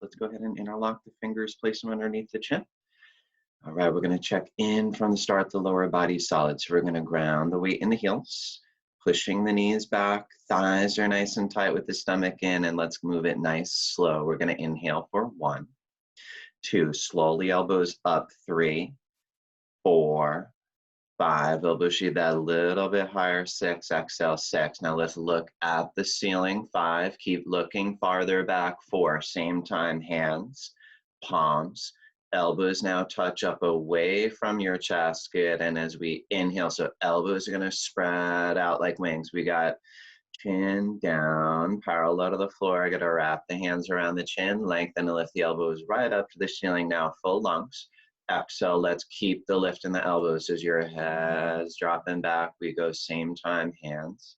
Let's go ahead and interlock the fingers, place them underneath the chin. All right, we're going to check in from the start, the lower body solid. So we're going to ground the weight in the heels, pushing the knees back, thighs are nice and tight with the stomach in, and let's move it nice, slow. We're going to inhale for 1, 2, slowly elbows up, 3, 4, 5, elbow sheath that a little bit higher, 6, exhale, 6. Now let's look at the ceiling, 5, keep looking farther back, 4, same time, hands, palms, elbows now touch up away from your chest, good, and as we inhale, so elbows are gonna spread out like wings. We got chin down, parallel to the floor. I gotta wrap the hands around the chin, lengthen and lift the elbows right up to the ceiling now, full lungs. Exhale, let's keep the lift in the elbows as your head's dropping back. We go same time, hands,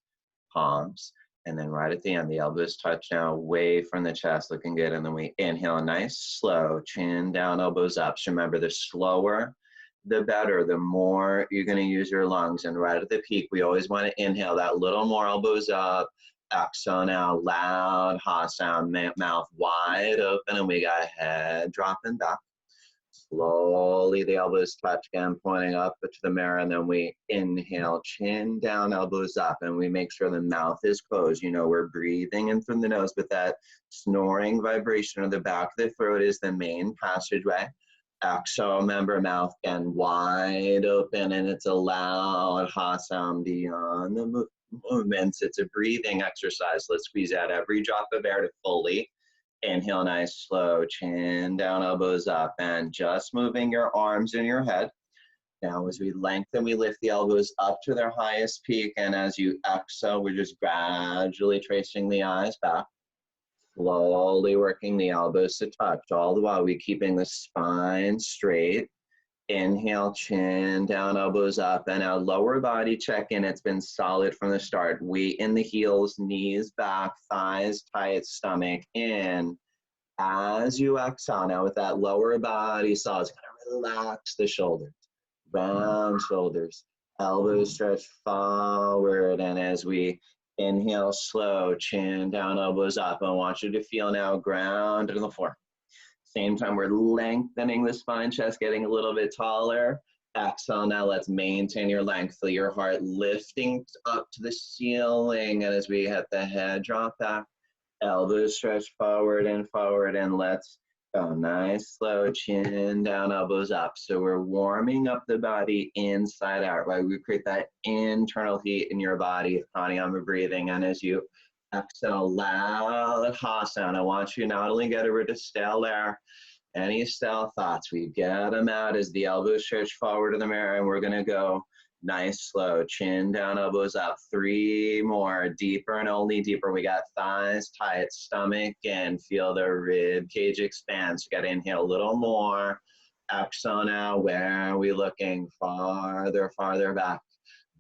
palms, and then right at the end, the elbows touch now away from the chest, looking good. And then we inhale, nice, slow, chin down, elbows up. So remember, the slower, the better, the more you're gonna use your lungs. And right at the peak, we always wanna inhale that little more, elbows up. Exhale now, loud, ha sound, mouth wide open, and we got head dropping back. Slowly, the elbows touch again, pointing up to the mirror, and then we inhale, chin down, elbows up, and we make sure the mouth is closed. You know, we're breathing in from the nose, but that snoring vibration of the back of the throat is the main passageway. Exhale, remember, mouth again wide open, and it's a loud ha sound beyond the movements. It's a breathing exercise. Let's squeeze out every drop of air to fully inhale, nice, slow, chin down, elbows up, and just moving your arms in your head. Now, as we lengthen, we lift the elbows up to their highest peak, and as you exhale, we're just gradually tracing the eyes back, slowly working the elbows to touch, all the while we keeping the spine straight. Inhale, chin down, elbows up, and our lower body check-in. It's been solid from the start. Weight in the heels, knees back, thighs tight, stomach in. As you exhale now with that lower body solid, it's gonna relax the shoulders, round shoulders, elbows stretch forward, and as we inhale, slow, chin down, elbows up. I want you to feel now grounded on the floor. Same time, we're lengthening the spine, chest getting a little bit taller. Exhale, now let's maintain your length. Feel your heart lifting up to the ceiling. And as we hit the head, drop back. Elbows stretch forward, and let's go nice, slow, chin down, elbows up. So we're warming up the body inside out, right? We create that internal heat in your body, pranayama breathing. And as you exhale, loud ha sound. I want you not only get rid of stale air, any stale thoughts, we get them out as the elbows stretch forward to the mirror, and we're gonna go nice, slow, chin down, elbows up. 3 more, deeper and only deeper. We got thighs tight, stomach in, feel the rib cage expand. So you gotta inhale a little more. Exhale now, where are we looking? Farther back,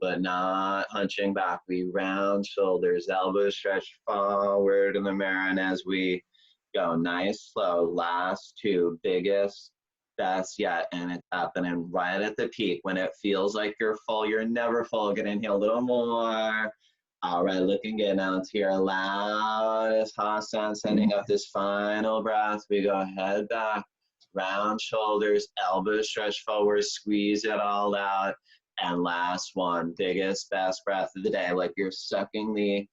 but not hunching back. We round shoulders, elbows stretch forward in the mirror, and as we go nice, slow, last 2, biggest, best yet, and it's happening right at the peak. When it feels like you're full, you're never full. Gonna inhale a little more. All right, looking good. Now let's hear a loudest ha sound, sending up this final breath. We go head back, round shoulders, elbows stretch forward, squeeze it all out. And last one, biggest, best breath of the day, like you're sucking the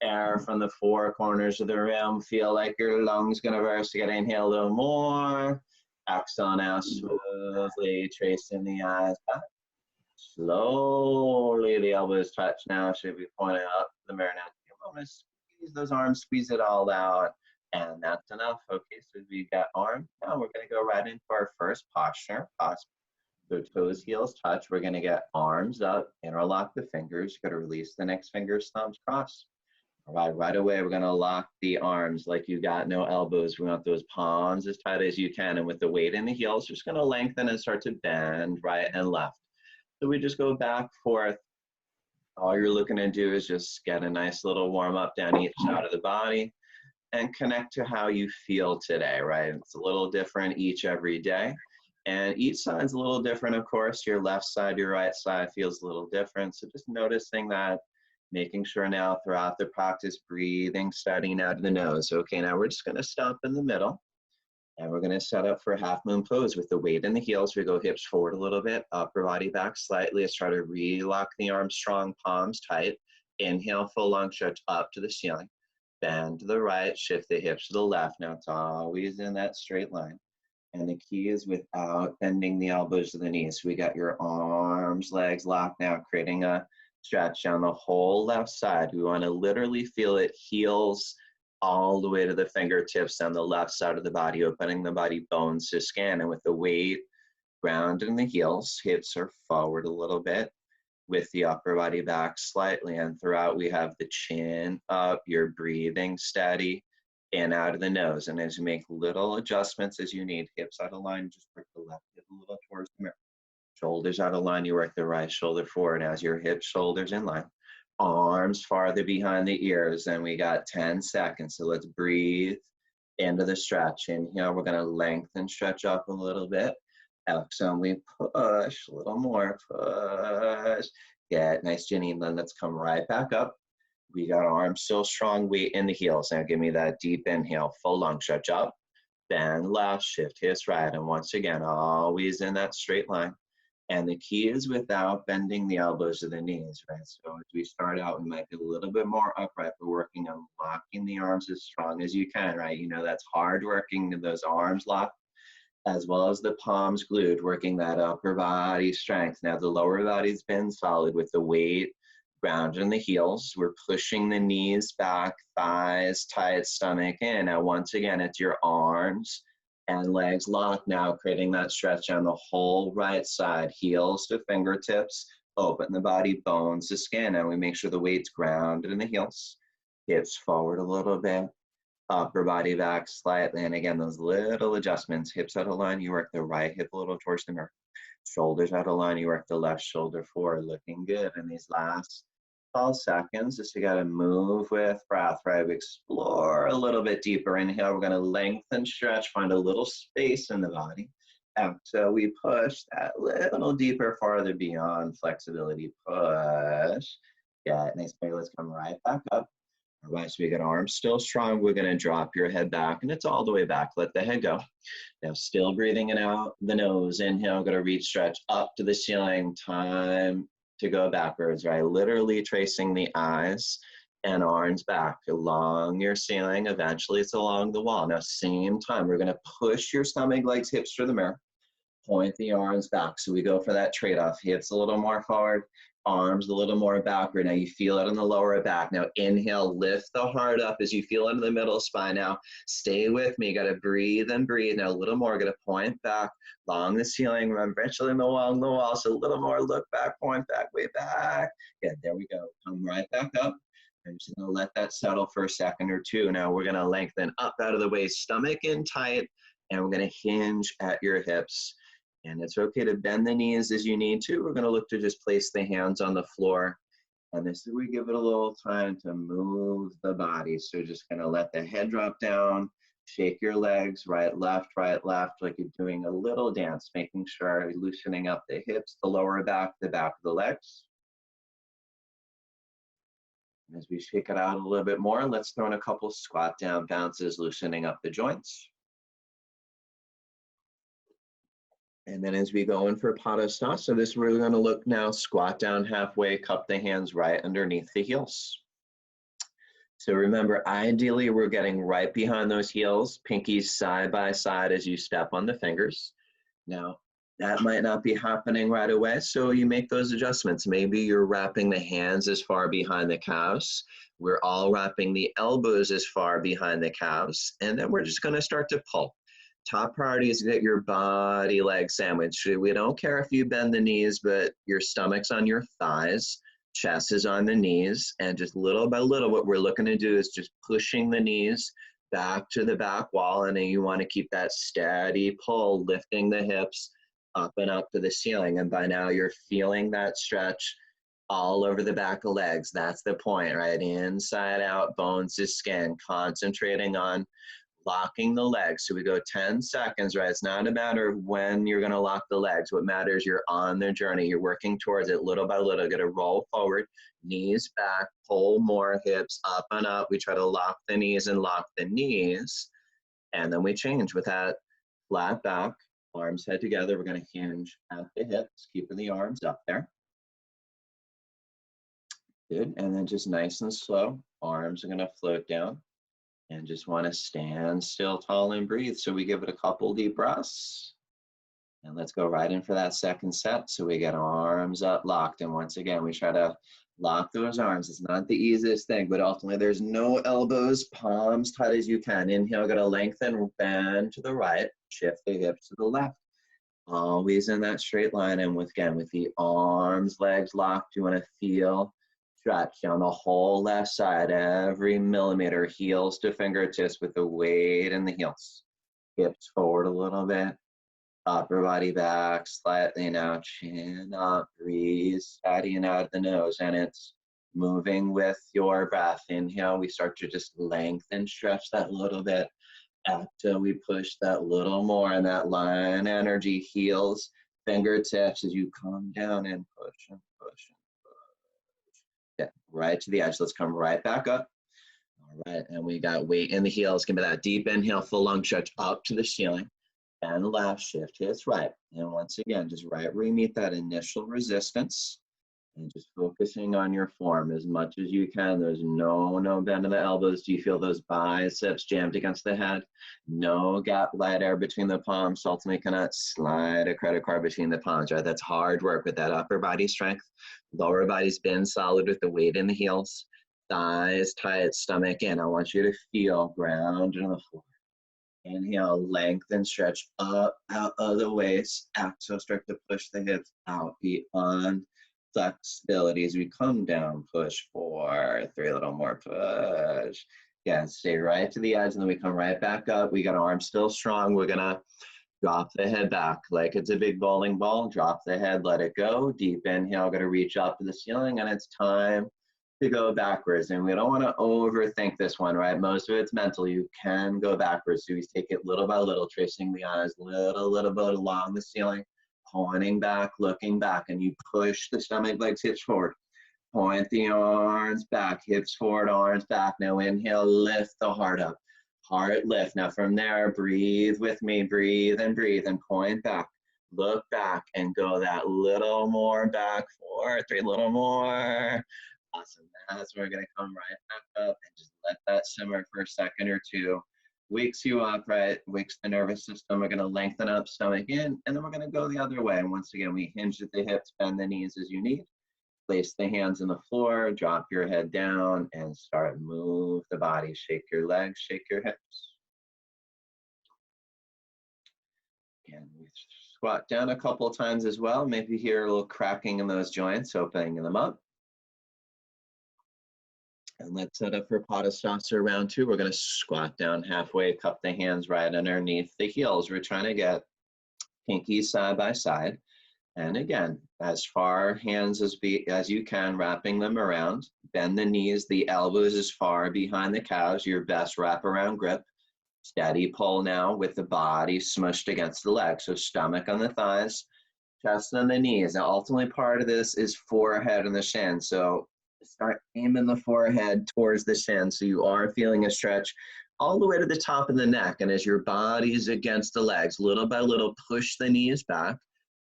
air from the 4 corners of the room. Feel like your lungs gonna burst. You gotta inhale a little more. Exhale now, smoothly tracing the eyes back. Slowly, the elbows touch now. Should be pointing up to the mirror now. You want to squeeze those arms, squeeze it all out. And that's enough. Okay, so we got arms. Now we're gonna go right into our first posture. So toes, heels touch. We're gonna get arms up, interlock the fingers. You're gonna release the next fingers, thumbs cross. All right away, we're gonna lock the arms like you got no elbows. We want those palms as tight as you can. And with the weight in the heels, just gonna lengthen and start to bend right and left. So we just go back, forth. All you're looking to do is just get a nice little warm up down each side of the body and connect to how you feel today, right? It's a little different every day. And each side's a little different, of course. Your left side, your right side feels a little different. So just noticing that, making sure now throughout the practice, breathing, starting out of the nose. Okay, now we're just gonna stop in the middle. And we're gonna set up for half moon pose with the weight in the heels. We go hips forward a little bit, upper body back slightly. Let's try to re-lock the arms strong, palms tight. Inhale, full long stretch up to the ceiling. Bend to the right, shift the hips to the left. Now it's always in that straight line. And the key is without bending the elbows to the knees. We got your arms, legs locked now, creating a stretch down the whole left side. We want to literally feel it, heels all the way to the fingertips on the left side of the body, opening the body bones to scan. And with the weight grounded in the heels, hips are forward a little bit with the upper body back slightly. And throughout, we have the chin up, you're breathing steady in out of the nose. And as you make little adjustments as you need, hips out of line, just work the left hip a little towards the mirror. Shoulders out of line, you work the right shoulder forward as your hips, shoulders in line. Arms farther behind the ears, and we got 10 seconds. So let's breathe into the stretch. Inhale, we're gonna lengthen, stretch up a little bit. Exhale, we push, a little more, push. Get nice, Jenny, and then let's come right back up. We got arms still strong, weight in the heels. Now give me that deep inhale, full long stretch up. Bend left, shift hips right. And once again, always in that straight line. And the key is without bending the elbows to the knees, right? So as we start out, we might be a little bit more upright, but working on locking the arms as strong as you can, right? You know, that's hard working, those arms locked, as well as the palms glued, working that upper body strength. Now the lower body's been solid with the weight grounded in the heels. We're pushing the knees back, thighs tight, stomach in. Now once again, it's your arms and legs locked now, creating that stretch on the whole right side, heels to fingertips, open the body, bones to skin, and we make sure the weight's grounded in the heels. Hips forward a little bit, upper body back slightly, and again, those little adjustments, hips out of line, you work the right hip a little towards the mirror. Shoulders out of line, you work the left shoulder forward, looking good. In these last 12 seconds, just you gotta move with breath, right? We explore a little bit deeper. Inhale, we're gonna lengthen, stretch, find a little space in the body. Exhale, we push that little deeper, farther beyond flexibility. Push. Yeah, nice. Let's come right back up. All right, so we got arms still strong. We're gonna drop your head back, and it's all the way back. Let the head go. Now still breathing in out the nose. Inhale, gonna reach, stretch up to the ceiling. Time to go backwards, right? Literally tracing the eyes and arms back along your ceiling. Eventually it's along the wall. Now same time, we're gonna push your stomach, legs, hips to the mirror. Point the arms back. So we go for that trade-off. Hips a little more forward, arms a little more backward. Now you feel it in the lower back. Now inhale, lift the heart up as you feel it in the middle spine. Now stay with me. You got to breathe and breathe. Now a little more. Got to point back along the ceiling. Remember, eventually along the wall. So a little more. Look back, point back, way back. Yeah, there we go. Come right back up. I'm just going to let that settle for a second or two. Now we're going to lengthen up out of the waist, stomach in tight, and we're going to hinge at your hips. And it's okay to bend the knees as you need to. We're going to look to just place the hands on the floor. And this is, we give it a little time to move the body. So just going to let the head drop down, shake your legs, right, left, like you're doing a little dance, making sure you're loosening up the hips, the lower back, the back of the legs. And as we shake it out a little bit more, let's throw in a couple squat down bounces, loosening up the joints. And then as we go in for Padasana, this we're going to look now, squat down halfway, cup the hands right underneath the heels. So remember, ideally we're getting right behind those heels, pinkies side by side as you step on the fingers. Now, that might not be happening right away, so you make those adjustments. Maybe you're wrapping the hands as far behind the calves. We're all wrapping the elbows as far behind the calves, and then we're just going to start to pull. Top priority is to get your body leg sandwich. We don't care if you bend the knees, but your stomach's on your thighs, chest is on the knees, and just little by little, what we're looking to do is just pushing the knees back to the back wall, and then you want to keep that steady pull, lifting the hips up and up to the ceiling. And by now you're feeling that stretch all over the back of legs. That's the point, right? Inside out, bones to skin, concentrating on locking the legs. So we go 10 seconds, right? It's not a matter of when you're going to lock the legs. What matters, you're on the journey. You're working towards it little by little. Going to roll forward, knees back, pull more, hips up and up. We try to lock the knees and lock the knees. And then we change with that flat back, arms head together. We're going to hinge at the hips, keeping the arms up there. Good. And then just nice and slow, arms are going to float down. And just want to stand still, tall, and breathe. So we give it a couple deep breaths. And let's go right in for that second set. So we get arms up, locked. And once again, we try to lock those arms. It's not the easiest thing, but ultimately there's no elbows, palms tight as you can. Inhale, go to lengthen, bend to the right, shift the hips to the left. Always in that straight line. And with the arms, legs locked, you want to feel stretch down the whole left side, every millimeter, heels to fingertips with the weight in the heels. Hips forward a little bit, upper body back, slightly now, chin up, breathe, steadying out of the nose, and it's moving with your breath. Inhale, we start to just lengthen, stretch that little bit. Exhale, we push that little more, and that line energy, heels, fingertips as you come down and push and push. Right to the edge. Let's come right back up. All right, and we got weight in the heels. Give me that deep inhale, full lung stretch up to the ceiling. And left, shift hips right. And once again, just right where you meet that initial resistance. And just focusing on your form as much as you can. There's no bend in the elbows. Do you feel those biceps jammed against the head? No gap, light air between the palms. So ultimately cannot slide a credit card between the palms, right? That's hard work with that upper body strength. Lower body's been solid with the weight in the heels. Thighs tight, stomach in. I want you to feel grounded on the floor. Inhale, lengthen, stretch up, out of the waist. Exhale, start to push the hips out beyond flexibility as we come down, push 4, 3, a little more push. Yeah, stay right to the edge, and then we come right back up. We got arms still strong. We're gonna drop the head back like it's a big bowling ball. Drop the head, let it go. Deep inhale, gonna reach up to the ceiling, and it's time to go backwards. And we don't want to overthink this one, right? Most of it's mental. You can go backwards. So we take it little by little, tracing the eyes little bit along the ceiling, pointing back, looking back, and you push the stomach, legs, hips forward. Point the arms back, hips forward, arms back. Now inhale, lift the heart up. Heart lift. Now from there, breathe with me, breathe, and point back. Look back and go that little more back, 4, 3, little more. Awesome. That's where we're going to come right back up and just let that simmer for a second or two. Wakes you up, right? Wakes the nervous system. We're going to lengthen up, stomach in, and then we're going to go the other way. And once again, we hinge at the hips, bend the knees as you need. Place the hands on the floor, drop your head down, and start move the body. Shake your legs, shake your hips. And we squat down a couple of times as well. Maybe hear a little cracking in those joints, opening them up. And let's set up for Padasana round 2. We're going to squat down halfway, cup the hands right underneath the heels. We're trying to get pinkies side by side. And again, as far hands as you can, wrapping them around. Bend the knees, the elbows as far behind the calves, your best wraparound grip. Steady pull now with the body smushed against the legs. So stomach on the thighs, chest on the knees. Now ultimately part of this is forehead and the shin. So start aiming the forehead towards the shin so you are feeling a stretch all the way to the top of the neck. And as your body is against the legs, little by little, push the knees back,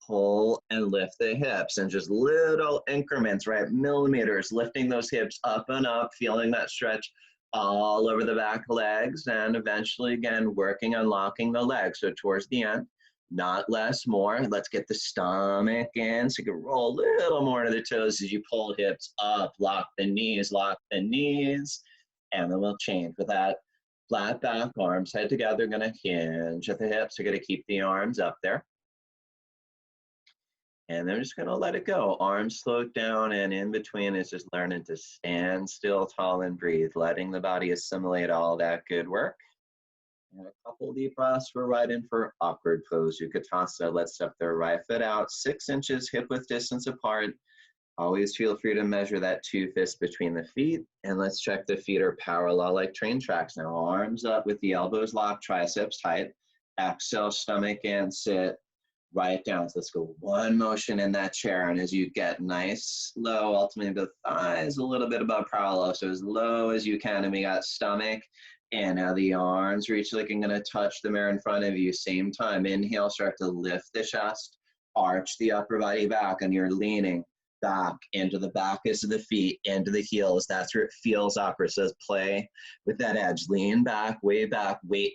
pull and lift the hips, and just little increments, right? Millimeters, lifting those hips up and up, feeling that stretch all over the back legs, and eventually, again, working on locking the legs. So towards the end, not less, more. Let's get the stomach in so you can roll a little more to the toes as you pull hips up, lock the knees, and then we'll change with that. Flat back, arms head together, gonna hinge at the hips. You're gonna keep the arms up there. And then we're just gonna let it go. Arms slowed down, and in between is just learning to stand still, tall, and breathe, letting the body assimilate all that good work. And a couple deep breaths. We're right in for awkward pose, Utkatasana. Let's step the right foot out, 6 inches hip width distance apart. Always feel free to measure that 2 fists between the feet. And let's check the feet are parallel like train tracks. Now arms up with the elbows locked, triceps tight. Exhale, stomach in, sit right down. So let's go one motion in that chair. And as you get nice, low, ultimately the thighs a little bit above parallel. So as low as you can. And we got stomach And now the arms reach like I'm gonna touch the mirror in front of you. Same time, inhale, start to lift the chest, arch the upper body back, and you're leaning back into the backs of the feet, into the heels. That's where it feels awkward. So play with that edge. Lean back, weight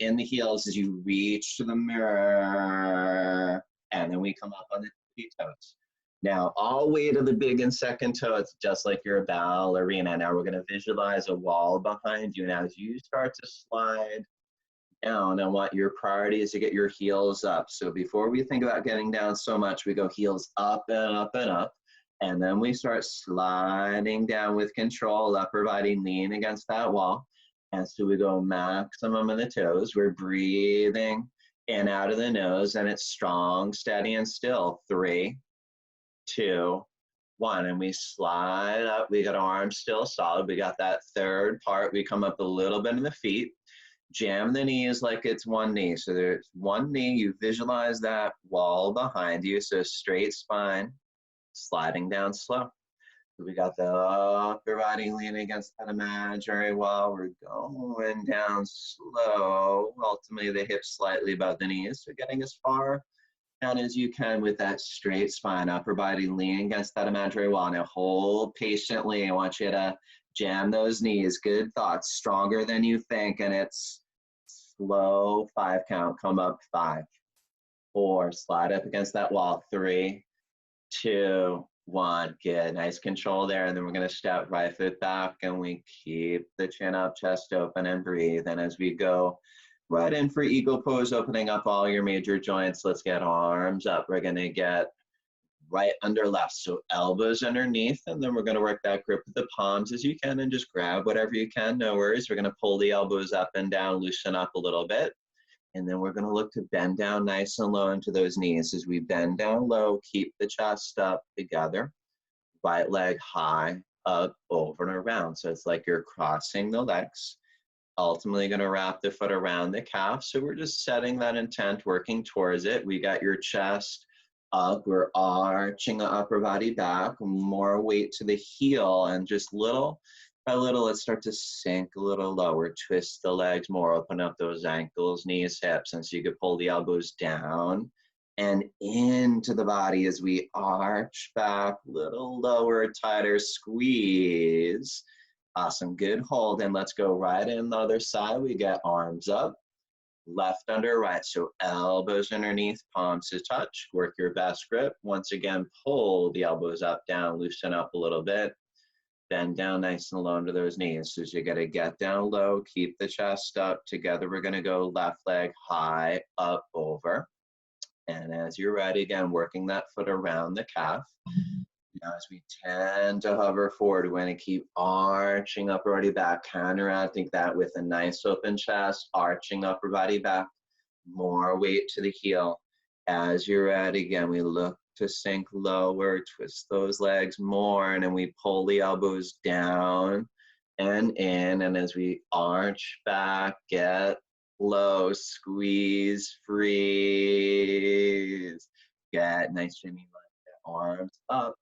in the heels as you reach to the mirror. And then we come up on the feet toes. Now, all weight of the big and second toe, it's just like you're a ballerina. Now we're gonna visualize a wall behind you. Now as you start to slide down, I want your priority is to get your heels up. So before we think about getting down so much, we go heels up and up and up. And then we start sliding down with control, upper body lean against that wall. And so we go maximum of the toes. We're breathing in out of the nose, and it's strong, steady, and still. 3, 2, 1, and we slide up. We got arms still solid. We got that third part. We come up a little bit in the feet. Jam the knees like it's one knee. So there's one knee. You visualize that wall behind you. So straight spine, sliding down slow. We got the upper body leaning against that imaginary wall. We're going down slow. Ultimately, the hips slightly above the knees. So getting as far down as you can with that straight spine, upper body leaning against that imaginary wall. Now hold patiently. I want you to jam those knees. Good thoughts, stronger than you think, and it's slow 5 count. Come up 5, 4, slide up against that wall. 3, 2, 1. Good, nice control there. And then we're gonna step right foot back, and we keep the chin up, chest open, and breathe. And as we go right in for eagle pose, opening up all your major joints. Let's get arms up. We're gonna get right under left. So elbows underneath, and then we're gonna work that grip with the palms as you can and just grab whatever you can, no worries. We're gonna pull the elbows up and down, loosen up a little bit. And then we're gonna look to bend down nice and low into those knees. As we bend down low, keep the chest up together. Right leg high, up, over, and around. So it's like you're crossing the legs. Ultimately going to wrap the foot around the calf. So we're just setting that intent, working towards it. We got your chest up. We're arching the upper body back. More weight to the heel, and just little by little, let's start to sink a little lower. Twist the legs more, open up those ankles, knees, hips. And so you could pull the elbows down and into the body as we arch back, little lower, tighter squeeze. Awesome, good hold, and let's go right in the other side. We get arms up, left under right, so elbows underneath, palms to touch. Work your best grip. Once again, pull the elbows up, down, loosen up a little bit. Bend down nice and low into those knees. So you gotta get down low, keep the chest up. Together, we're gonna go left leg high, up, over. And as you're ready, again, working that foot around the calf. Now, as we tend to hover forward, we're going to keep arching upper body back, counteracting that with a nice open chest, arching upper body back, more weight to the heel. As you're ready, again, we look to sink lower, twist those legs more, and then we pull the elbows down and in. And as we arch back, get low, squeeze, freeze. Get nice shimmy, arms up.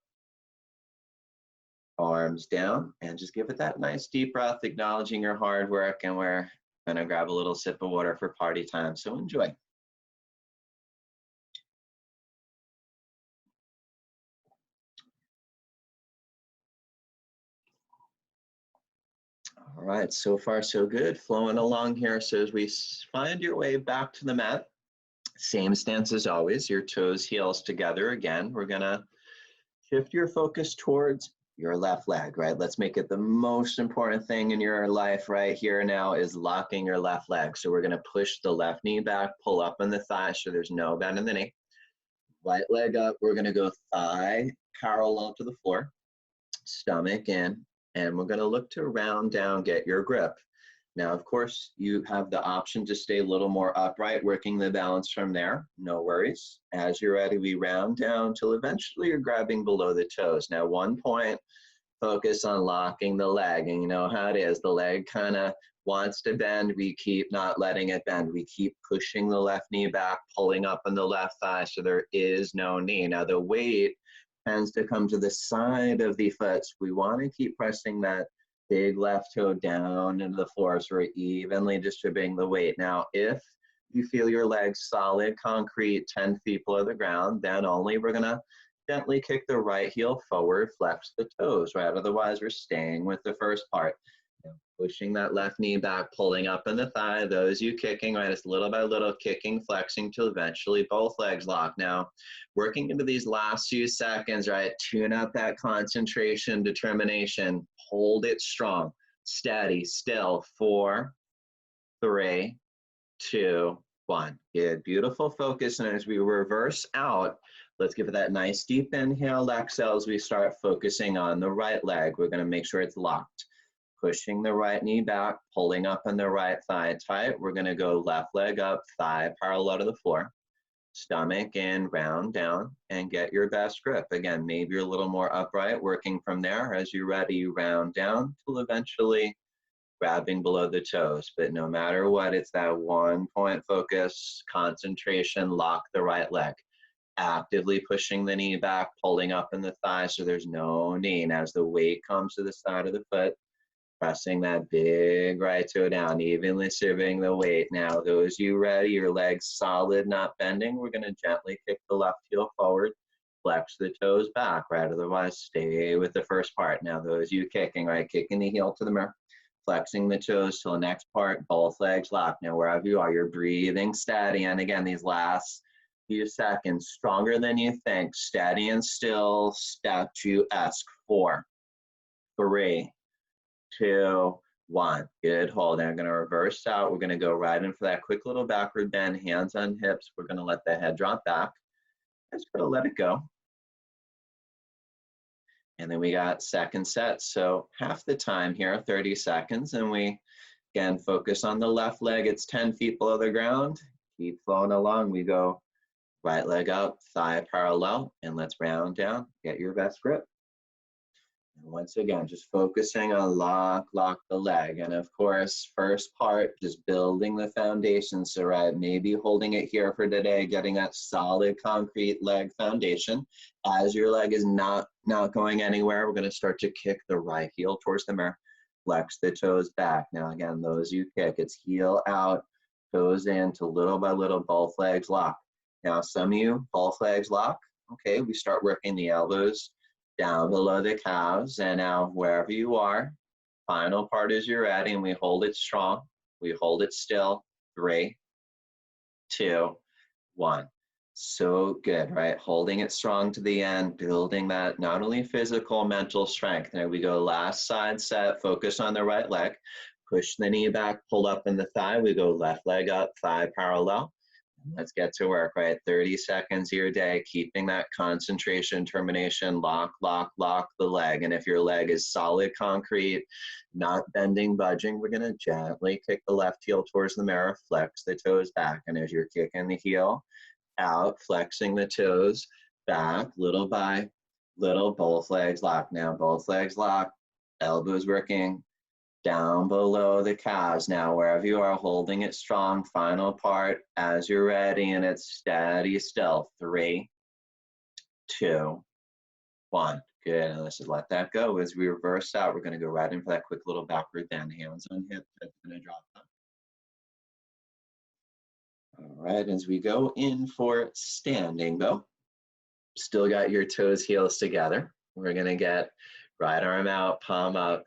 Arms down, and just give it that nice deep breath, acknowledging your hard work. And we're gonna grab a little sip of water for party time, so enjoy. All right, so far so good, flowing along here. So as we find your way back to the mat, same stance as always, your toes, heels together. Again, we're gonna shift your focus towards your left leg, right? Let's make it the most important thing in your life right here now is locking your left leg. So we're gonna push the left knee back, pull up on the thigh so there's no bend in the knee. Right leg up, we're gonna go thigh parallel to the floor, stomach in, and we're gonna look to round down, get your grip. Now, of course, you have the option to stay a little more upright, working the balance from there, no worries. As you're ready, we round down till eventually you're grabbing below the toes. Now, 1 point, focus on locking the leg, and you know how it is, the leg kind of wants to bend, we keep not letting it bend. We keep pushing the left knee back, pulling up on the left thigh so there is no knee. Now, the weight tends to come to the side of the foot, so we want to keep pressing that Big left toe down into the floor, so we're evenly distributing the weight. Now, if you feel your legs solid, concrete, 10 feet below the ground, then only we're gonna gently kick the right heel forward, flex the toes, right? Otherwise, we're staying with the first part. Pushing that left knee back, pulling up in the thigh, those you kicking, right? It's little by little, kicking, flexing till eventually both legs lock. Now, working into these last few seconds, right? Tune up that concentration, determination, hold it strong, steady, still, 4, 3, 2, 1. Good, beautiful focus. And as we reverse out, let's give it that nice deep inhale, exhale as we start focusing on the right leg. We're gonna make sure it's locked. Pushing the right knee back, pulling up in the right thigh tight. We're gonna go left leg up, thigh parallel to the floor. Stomach in, round down, and get your best grip. Again, maybe you're a little more upright, working from there. As you're ready, round down till eventually grabbing below the toes. But no matter what, it's that 1 point focus, concentration, lock the right leg. Actively pushing the knee back, pulling up in the thigh so there's no knee. And as the weight comes to the side of the foot, pressing that big right toe down, evenly distributing the weight. Now, those you ready, your legs solid, not bending, we're gonna gently kick the left heel forward, flex the toes back, right? Otherwise, stay with the first part. Now, those you kicking, right? Kicking the heel to the mirror, flexing the toes till the next part, both legs locked. Now, wherever you are, you're breathing steady. And again, these last few seconds, stronger than you think, steady and still, statuesque. 4, 3, 2, 1. Good, hold. And I'm going to reverse out. We're going to go right in for that quick little backward bend, hands on hips. We're going to let the head drop back. Just going to let it go. And then we got second set. So half the time here, 30 seconds. And we, again, focus on the left leg. It's 10 feet below the ground. Keep flowing along. We go right leg up, thigh parallel, and let's round down. Get your best grip. And once again, just focusing on lock the leg. And of course, first part, just building the foundation. So right, maybe holding it here for today, getting that solid concrete leg foundation. As your leg is not going anywhere, we're gonna start to kick the right heel towards the mirror. Flex the toes back. Now again, those you kick, it's heel out, toes in to little by little, both legs lock. Now some of you, both legs lock. Okay, we start working the elbows down below the calves, and now wherever you are, final part is you're ready, and we hold it strong. We hold it still. 3, 2, 1. So good, right? Holding it strong to the end, building that not only physical, mental strength. There we go, last side set, focus on the right leg. Push the knee back, pull up in the thigh. We go left leg up, thigh parallel. Let's get to work, right? 30 seconds your day, keeping that concentration, determination, lock the leg. And if your leg is solid concrete, not bending, budging, we're gonna gently kick the left heel towards the mirror, flex the toes back. And as you're kicking the heel out, flexing the toes back, little by little, both legs lock. Now both legs lock, elbows working down below the calves. Now, wherever you are, holding it strong, final part as you're ready, and it's steady still. 3, 2, 1. Good, and let's just let that go. As we reverse out, we're gonna go right in for that quick little backward bend. Hands on hips, head's gonna drop down. All right, as we go in for standing bow, still got your toes, heels together. We're gonna get right arm out, palm up,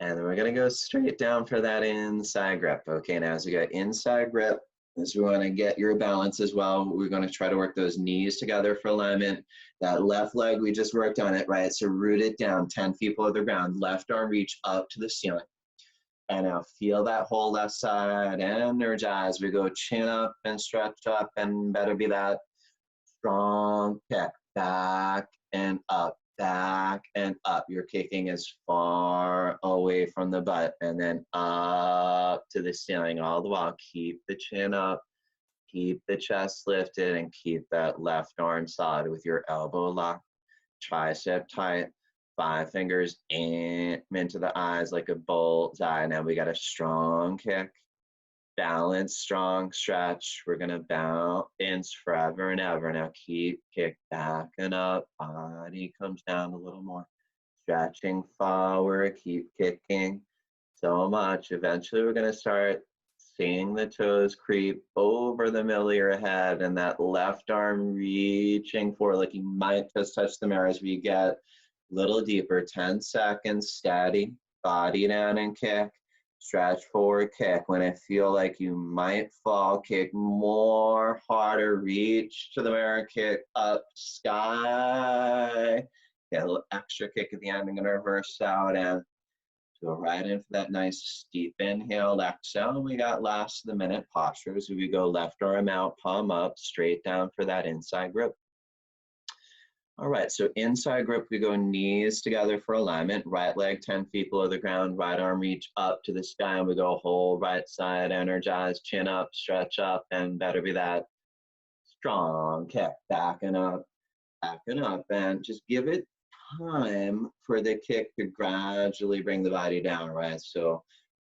and then we're gonna go straight down for that inside grip. Okay, now as we go inside grip, as we wanna get your balance as well, we're gonna try to work those knees together for alignment. That left leg, we just worked on it, right? So root it down, 10 feet below the ground. Left arm reach up to the ceiling. And now feel that whole left side, energize. We go chin up and stretch up, and better be that strong kick, back and up, back and up. You're kicking as far away from the butt, and then up to the ceiling. All the while, keep the chin up, keep the chest lifted, and keep that left arm solid with your elbow locked, tricep tight. 5 fingers in, into the eyes like a bullseye. Now we got a strong kick, balance, strong stretch. We're gonna bounce forever and ever. Now keep kick back and up. Body comes down a little more. Stretching forward, keep kicking so much. Eventually we're gonna start seeing the toes creep over the middle of your head and that left arm reaching forward, like you might just touch the mirror as we get a little deeper. 10 seconds, steady, body down and kick. Stretch forward, kick. When I feel like you might fall, kick more, harder, reach to the mirror, kick up, sky. Get a little extra kick at the end. I'm gonna reverse out and go right in for that nice steep inhale, exhale. We got last of the minute postures. We go left arm out, palm up, straight down for that inside grip. All right, so inside grip, we go knees together for alignment, right leg 10 feet below the ground, right arm reach up to the sky, and we go whole right side, energize, chin up, stretch up, and better be that strong kick, backing up, and just give it time for the kick to gradually bring the body down, right? So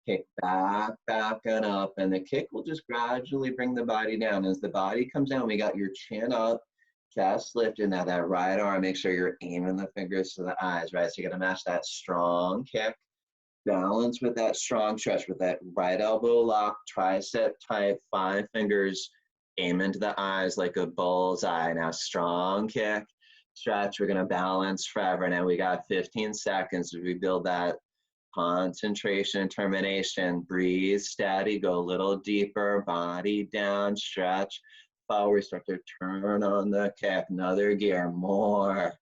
kick back, backing up, and the kick will just gradually bring the body down. As the body comes down, we got your chin up, chest lifted. Now that right arm, make sure you're aiming the fingers to the eyes, right? So you gotta match that strong kick, balance with that strong stretch, with that right elbow lock, tricep tight, 5 fingers, aim into the eyes like a bullseye. Now strong kick, stretch, we're gonna balance forever. Now we got 15 seconds as we build that concentration, termination. Breathe, steady, go a little deeper, body down, stretch, forward, start to turn on the kick, another gear, more,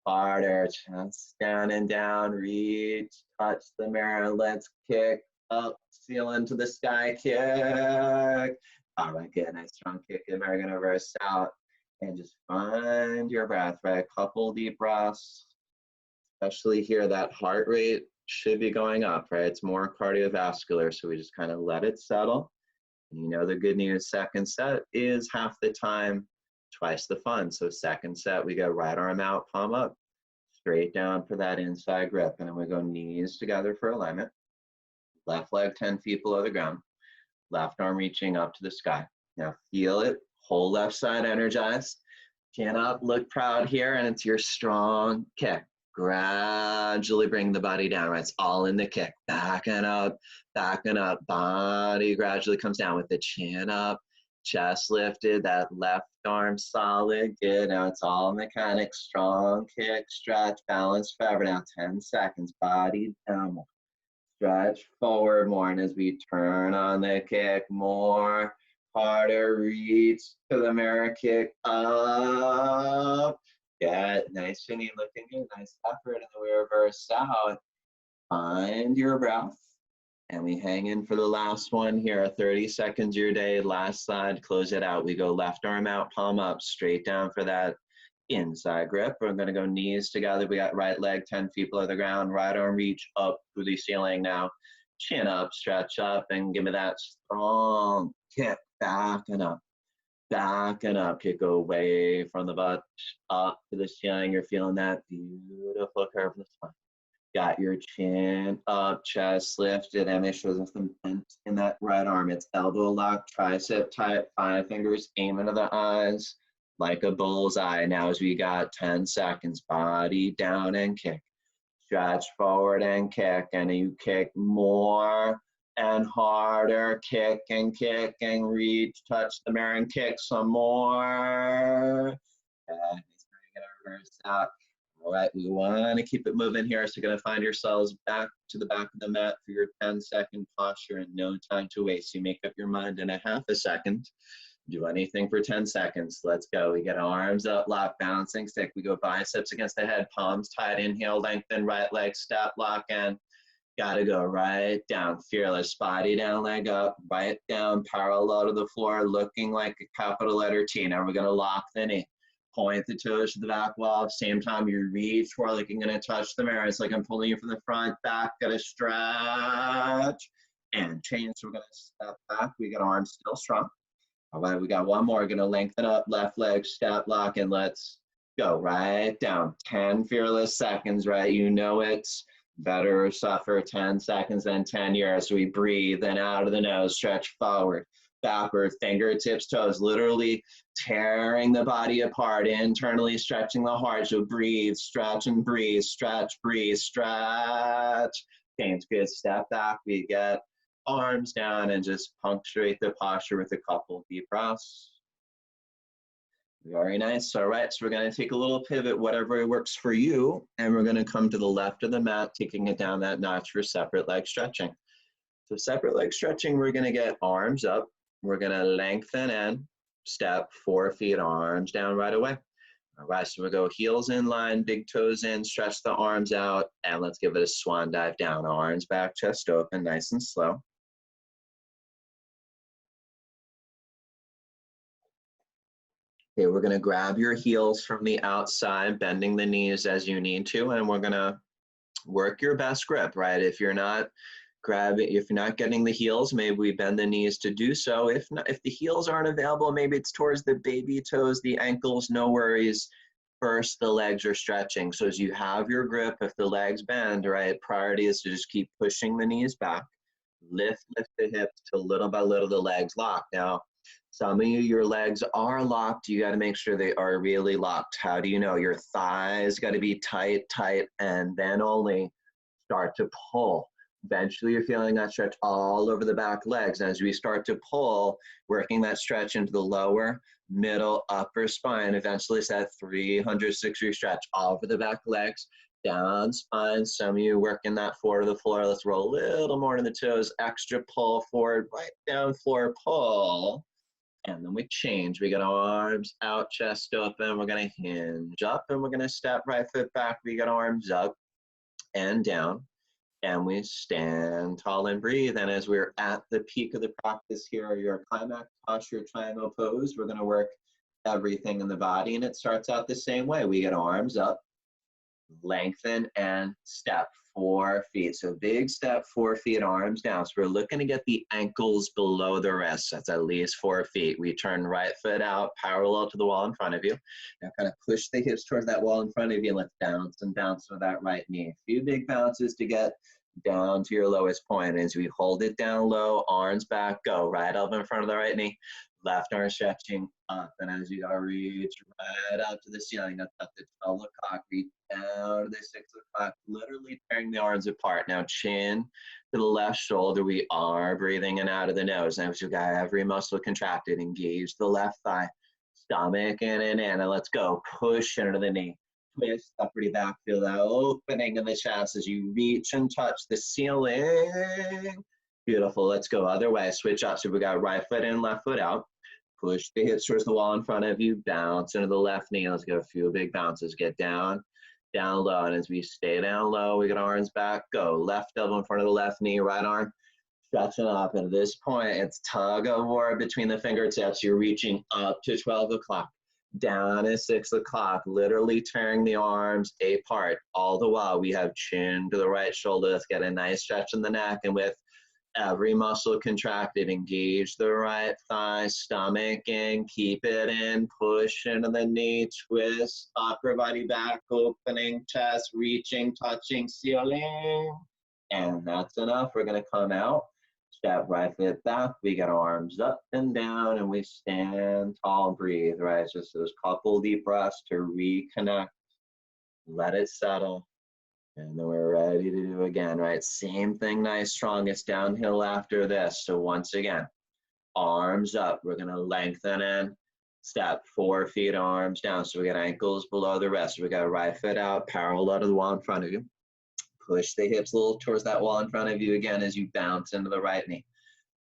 harder, chest down and down, reach, touch the mirror, let's kick up, seal into the sky, kick. All right, good, nice strong kick, and we're gonna reverse out and just find your breath, right? A couple deep breaths, especially here, that heart rate should be going up, right? It's more cardiovascular, so we just kind of let it settle. And you know the good news, second set is half the time, twice the fun. So second set, we go right arm out, palm up, straight down for that inside grip. And then we go knees together for alignment. Left leg 10 feet below the ground. Left arm reaching up to the sky. Now feel it, whole left side energized. Chin up, look proud here, and it's your strong kick. Gradually bring the body down, right? It's all in the kick. Backing up, body gradually comes down with the chin up, chest lifted, that left arm solid, good. Now it's all mechanics, strong kick, stretch, balance forever. Now 10 seconds, body down, stretch forward more, and as we turn on the kick, more, harder, reach to the mirror, kick up. Yeah, nice chinny, looking good, nice effort, and then we reverse out. Find your breath, and we hang in for the last one here. 30 seconds your day, last side, close it out. We go left arm out, palm up, straight down for that inside grip. We're gonna go knees together. We got right leg 10 feet below the ground, right arm reach up through the ceiling now. Chin up, stretch up, and give me that strong kick, backing up. Kick away from the butt, up to the ceiling. You're feeling that beautiful curve in the spine. Got your chin up, chest lifted, and make sure there's some bent in that right arm. It's elbow lock, tricep tight, 5 fingers, aim into the eyes like a bullseye. Now as we got 10 seconds, body down and kick. Stretch forward and kick, and you kick more and harder, kick and reach, touch the mirror and kick some more. And it's going to reverse out. All right, we want to keep it moving here. So you're going to find yourselves back to the back of the mat for your 10-second posture and no time to waste. You make up your mind in a half a second. Do anything for 10 seconds. Let's go. We get arms up, lock, balancing stick. We go biceps against the head, palms tight, inhale, lengthen, right leg, step, lock, and gotta go right down, fearless, body down, leg up, right down, parallel to the floor, looking like a capital letter T. Now we're gonna lock the knee, point the toes to the back wall. Same time you reach for, like you're gonna touch the mirror. It's like I'm pulling you from the front, back, gotta stretch, and change. So we're gonna step back, we got arms still strong. All right, we got one more, gonna lengthen up, left leg, step, lock, and let's go right down. 10 fearless seconds, right? You know it's better suffer 10 seconds than 10 years. So we breathe in out of the nose, stretch forward. backward, fingertips, toes, literally tearing the body apart, internally stretching the heart. So breathe, stretch and breathe, stretch, breathe, stretch. Change, good, step back, we get arms down and just punctuate the posture with a couple deep breaths. Very nice. All right, so we're going to take a little pivot, whatever works for you, and we're going to come to the left of the mat, taking it down that notch for separate leg stretching. So separate leg stretching, we're going to get arms up. We're going to lengthen and step 4 feet, arms down right away. All right, so we'll go heels in line, big toes in, stretch the arms out, and let's give it a swan dive down. Arms back, chest open, nice and slow. Okay, we're going to grab your heels from the outside, bending the knees as you need to, and we're going to work your best grip, right? If you're not getting the heels, maybe we bend the knees to do so. If the heels aren't available, maybe it's towards the baby toes, the ankles, no worries. First, the legs are stretching. So as you have your grip, if the legs bend, right, priority is to just keep pushing the knees back. Lift the hips till little by little the legs lock. Now, some of you, your legs are locked. You got to make sure they are really locked. How do you know? Your thighs got to be tight, and then only start to pull. Eventually, you're feeling that stretch all over the back legs. And as we start to pull, working that stretch into the lower, middle, upper spine, eventually it's that 360 stretch all over the back legs, down spine. Some of you working that forward to the floor. Let's roll a little more to the toes, extra pull forward, right down floor, pull. And then we change. We got arms out, chest open. We're going to hinge up, and we're going to step right foot back. We got arms up and down. And we stand tall and breathe. And as we're at the peak of the practice here, your climax posture, triangle pose, we're going to work everything in the body. And it starts out the same way. We get arms up, lengthen, and step 4 feet. So big step, 4 feet, arms down. So we're looking to get the ankles below the wrists. That's at least 4 feet. We turn right foot out, parallel to the wall in front of you. Now kind of push the hips towards that wall in front of you. Let's bounce and bounce with that right knee. A few big bounces to get down to your lowest point. As we hold it down low, arms back, go. Right elbow in front of the right knee. Left arm stretching up, and as you go, reach right out to the ceiling. That's up to 12 o'clock. Reach down to the 6 o'clock, literally tearing the arms apart. Now, chin to the left shoulder. We are breathing in out of the nose. Now, as you've got every muscle contracted, engage the left thigh, stomach in and in, and let's go. Push into the knee. Twist, upper back, feel that opening in the chest as you reach and touch the ceiling. Beautiful. Let's go other way. Switch up. So we got right foot in, left foot out. Push the hips towards the wall in front of you. Bounce into the left knee. Let's go a few big bounces. Get down, down low. And as we stay down low, we got arms back. Go. Left elbow in front of the left knee. Right arm stretching up. And at this point, it's tug of war between the fingertips. You're reaching up to 12 o'clock. Down at 6 o'clock. Literally tearing the arms apart. All the while, we have chin to the right shoulder. Let's get a nice stretch in the neck. And with every muscle contracted, engage the right thigh, stomach in, keep it in, push into the knee, twist, upper body back, opening chest, reaching, touching ceiling. And that's enough. We're going to come out, step right foot back. We got arms up and down, and we stand tall, breathe, right? Just those couple deep breaths to reconnect, let it settle. And then we're ready to do again, right? Same thing, nice, strong. It's downhill after this. So once again, arms up. We're going to lengthen in. Step 4 feet, arms down. So we got ankles below the wrist. We got right foot out, parallel to the wall in front of you. Push the hips a little towards that wall in front of you again as you bounce into the right knee.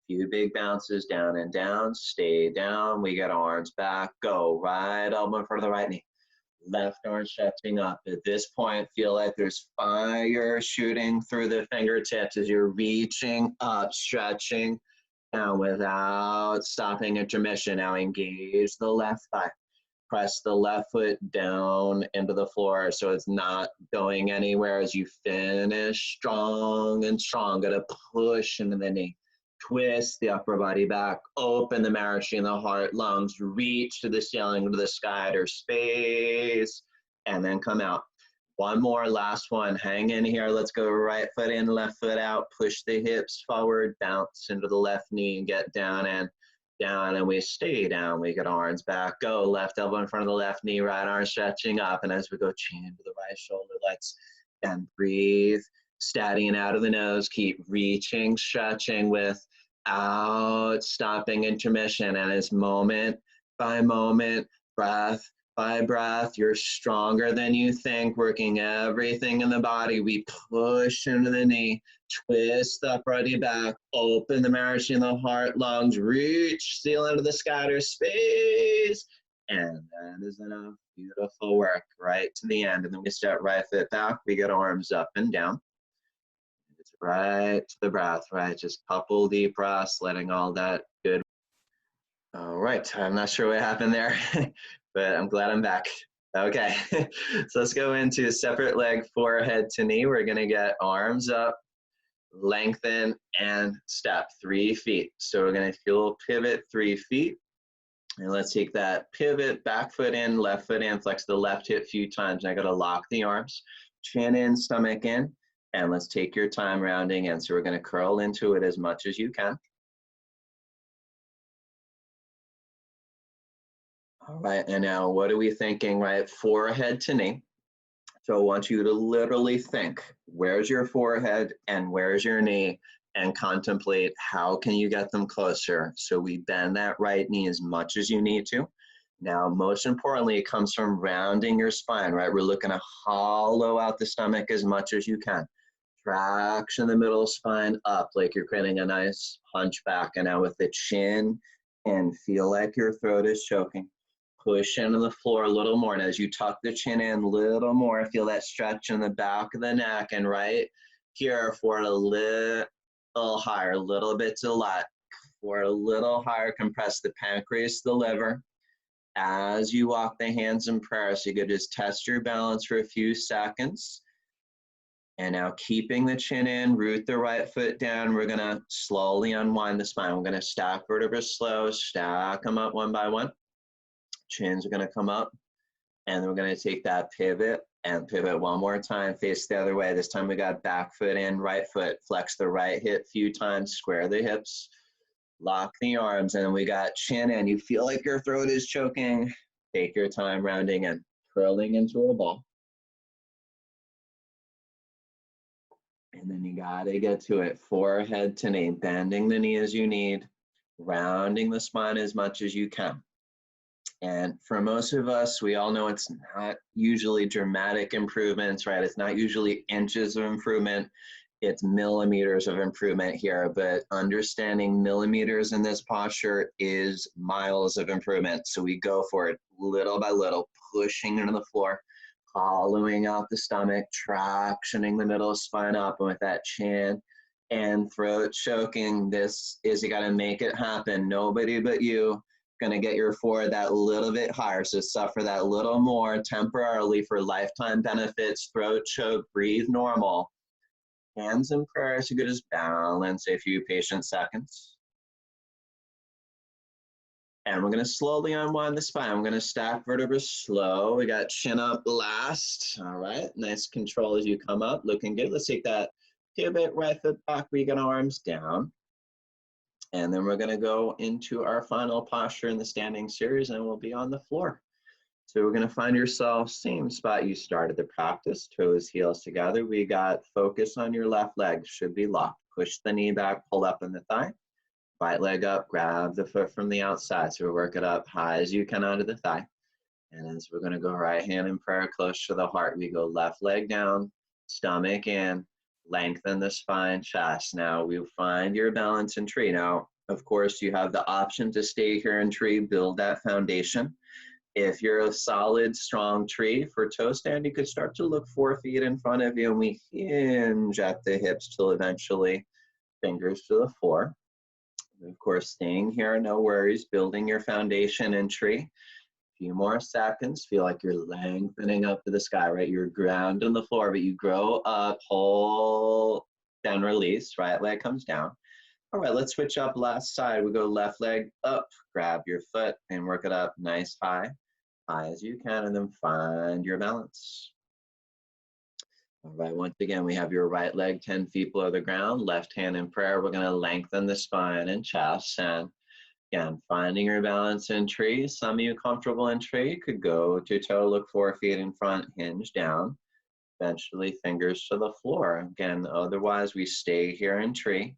Few big bounces, down and down. Stay down. We got arms back. Go. Right elbow in front of the right knee. Left arm stretching up. At this point, feel like there's fire shooting through the fingertips as you're reaching up, stretching down without stopping intermission. Now engage the left thigh. Press the left foot down into the floor so it's not going anywhere as you finish strong and strong. Gotta push into the knee. Twist the upper body back, open the machine, the heart, lungs, reach to the ceiling, to the sky, or space, and then come out. One more, last one. Hang in here. Let's go right foot in, left foot out. Push the hips forward, bounce into the left knee, and get down and down, and we stay down. We get arms back, go left elbow in front of the left knee, right arm stretching up, and as we go chin to the right shoulder, let's and breathe, steadying out of the nose, keep reaching, stretching without stopping intermission, and it's moment by moment, breath by breath. You're stronger than you think, working everything in the body. We push into the knee, twist the upper body back, open the marrow in the heart, lungs, reach, seal into the scatter space. And that is enough. Beautiful work, right to the end. And then we step right foot back. We get arms up and down. It's right to the breath, right? Just couple deep breaths, letting all that good. All right, I'm not sure what happened there, but I'm glad I'm back. Okay, so let's go into separate leg, forehead to knee. We're gonna get arms up, lengthen, and step 3 feet. So we're gonna feel pivot 3 feet. And let's take that pivot, back foot in, left foot in, flex the left hip a few times. And I gotta lock the arms, chin in, stomach in, and let's take your time rounding in. So we're gonna curl into it as much as you can. All right, and now what are we thinking, right? Forehead to knee. So I want you to literally think, where's your forehead and where's your knee, and contemplate how can you get them closer. So we bend that right knee as much as you need to. Now, most importantly, it comes from rounding your spine, right? We're looking to hollow out the stomach as much as you can. Traction the middle spine up like you're creating a nice hunchback. And now with the chin, and feel like your throat is choking. Push into the floor a little more. And as you tuck the chin in a little more, feel that stretch in the back of the neck. And right here, for a little higher, a little bit to the left. For a little higher, compress the pancreas, the liver. As you walk the hands in prayer, so you could just test your balance for a few seconds. And now keeping the chin in, root the right foot down. We're gonna slowly unwind the spine. We're gonna stack vertebrae slow, stack them up one by one. Chins are gonna come up, and then we're gonna take that pivot and pivot one more time, face the other way. This time we got back foot in, right foot, flex the right hip a few times, square the hips, lock the arms, and then we got chin in. You feel like your throat is choking. Take your time rounding and curling into a ball. And then you gotta get to it, forehead to knee, bending the knee as you need, rounding the spine as much as you can. And for most of us, we all know it's not usually dramatic improvements, right? It's not usually inches of improvement, it's millimeters of improvement here, but understanding millimeters in this posture is miles of improvement. So we go for it little by little, pushing into the floor, hollowing out the stomach, tractioning the middle spine up, and with that chin and throat choking, this is, you gotta make it happen. Nobody but you gonna get your forehead that little bit higher. So suffer that little more temporarily for lifetime benefits. Throat choke, breathe normal. Hands in prayer, so you could just balance a few patient seconds. And we're gonna slowly unwind the spine. I'm gonna stack vertebrae slow. We got chin up last. All right, nice control as you come up, looking good. Let's take that pivot, right foot back, we got arms down. And then we're gonna go into our final posture in the standing series, and we'll be on the floor. So we're gonna find yourself same spot you started the practice, toes, heels together. We got focus on your left leg, should be locked. Push the knee back, pull up in the thigh. Right leg up, grab the foot from the outside. So we work it up high as you can onto the thigh. And as we're gonna go right hand in prayer close to the heart, we go left leg down, stomach in, lengthen the spine, chest. Now we find your balance in tree. Now, of course, you have the option to stay here in tree, build that foundation. If you're a solid, strong tree for toe stand, you could start to look 4 feet in front of you, and we hinge at the hips till eventually fingers to the floor. Of course, staying here, no worries, building your foundation in tree. Few more seconds, feel like you're lengthening up to the sky, right? You're ground on the floor, but you grow up, hold, then release, right leg comes down. All right, let's switch up last side. We go left leg up, grab your foot and work it up nice high as you can, and then find your balance. All right, once again, we have your right leg 10 feet below the ground, left hand in prayer. We're gonna lengthen the spine and chest, and Again, finding your balance in tree. Some of you comfortable in tree could go to toe, look 4 feet in front, hinge down. Eventually fingers to the floor. Again, otherwise we stay here in tree,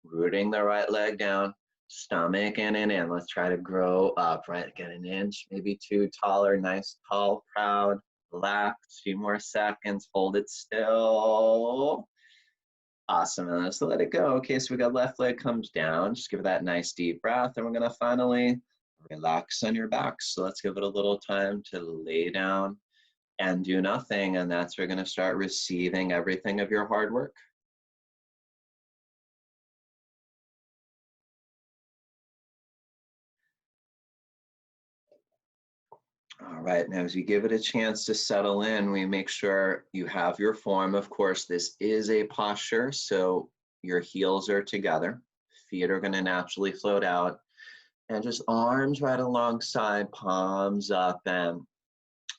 rooting the right leg down, stomach in and in. Let's try to grow up, right? Get an inch, maybe 2 taller, nice, tall, proud, relax, few more seconds, hold it still. Awesome, and let's let it go. Okay, so we got left leg comes down. Just give it that nice deep breath, and we're gonna finally relax on your back. So let's give it a little time to lay down and do nothing, and that's where you're going to start receiving everything of your hard work. All right, now as you give it a chance to settle in, we make sure you have your form. Of course, this is a posture, so your heels are together, feet are going to naturally float out, and just arms right alongside, palms up, and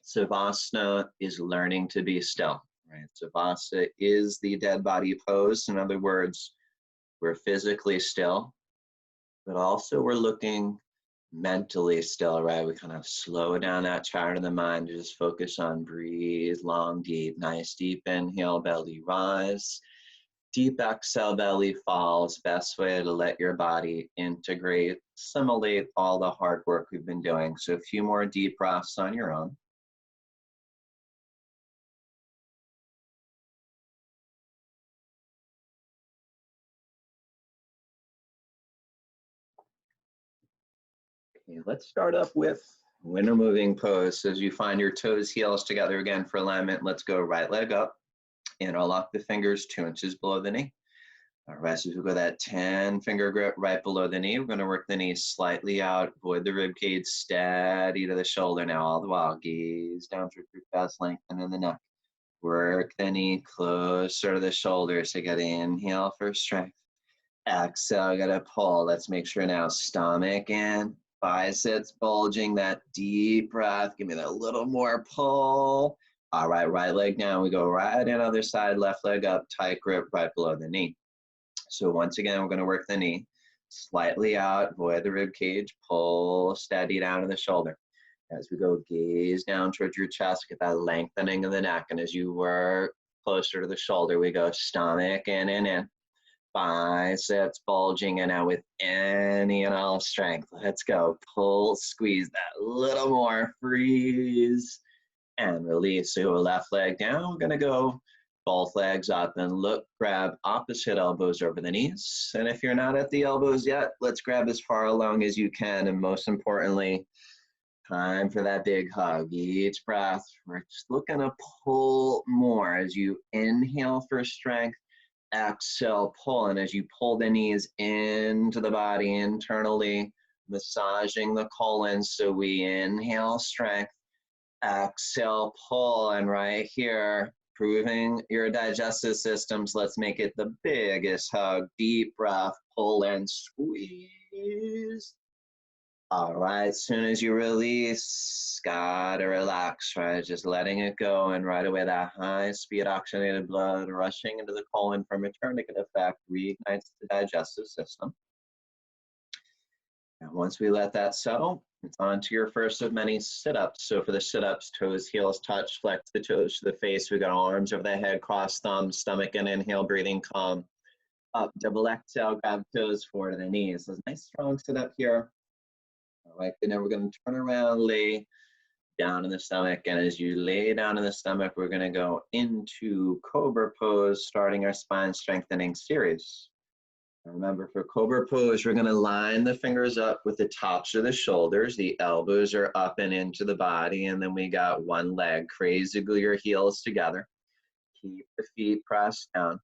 Savasana is learning to be still, right? Savasana is the dead body pose. In other words, we're physically still, but also we're looking mentally still, right? We kind of slow down that chatter of the mind, just focus on breathe, long, deep, nice, deep inhale, belly rise. Deep exhale, belly falls. Best way to let your body integrate, assimilate all the hard work we've been doing. So a few more deep breaths on your own. Okay, let's start up with winter moving pose. So as you find your toes, heels together again for alignment, let's go right leg up. Interlock the fingers 2 inches below the knee. All right, so we go that 10 finger grip right below the knee. We're going to work the knee slightly out, avoid the rib cage, steady to the shoulder now, all the while. Gaze down through your chest, lengthen in the neck. Work the knee closer to the shoulder. So get inhale for strength. Exhale, gotta pull. Let's make sure now, stomach in, biceps bulging, that deep breath. Give me that little more pull. All right, right leg down. We go right in other side, left leg up, tight grip right below the knee. So once again, we're gonna work the knee slightly out, avoid the rib cage, pull steady down to the shoulder. As we go, gaze down towards your chest, get that lengthening of the neck. And as you work closer to the shoulder, we go stomach in and in. Biceps bulging, and now with any and all strength. Let's go. Pull, squeeze that little more. Freeze and release. So left leg down. We're going to go both legs up and look, grab opposite elbows over the knees. And if you're not at the elbows yet, let's grab as far along as you can. And most importantly, time for that big hug. Each breath, we're just looking to pull more as you inhale for strength. Exhale, pull, and as you pull the knees into the body internally, massaging the colon. So we inhale strength, exhale, pull, and right here, proving your digestive systems. Let's make it the biggest hug. Deep breath, pull and squeeze. All right, as soon as you release, gotta relax, right? Just letting it go, and right away that high-speed oxygenated blood rushing into the colon from a tourniquet effect reignites the digestive system. And once we let that settle, it's on to your first of many sit-ups. So for the sit-ups, toes, heels touch, flex the toes to the face. We got arms over the head, cross thumbs, stomach and inhale, breathing calm. Up, double exhale, grab toes forward to the knees. So nice strong sit-up here. All right, and then we're going to turn around, lay down in the stomach. And as you lay down in the stomach, we're going to go into Cobra pose, starting our spine strengthening series. And remember, for Cobra pose, we're going to line the fingers up with the tops of the shoulders. The elbows are up and into the body. And then we got one leg. Crazy glue your heels together. Keep the feet pressed down.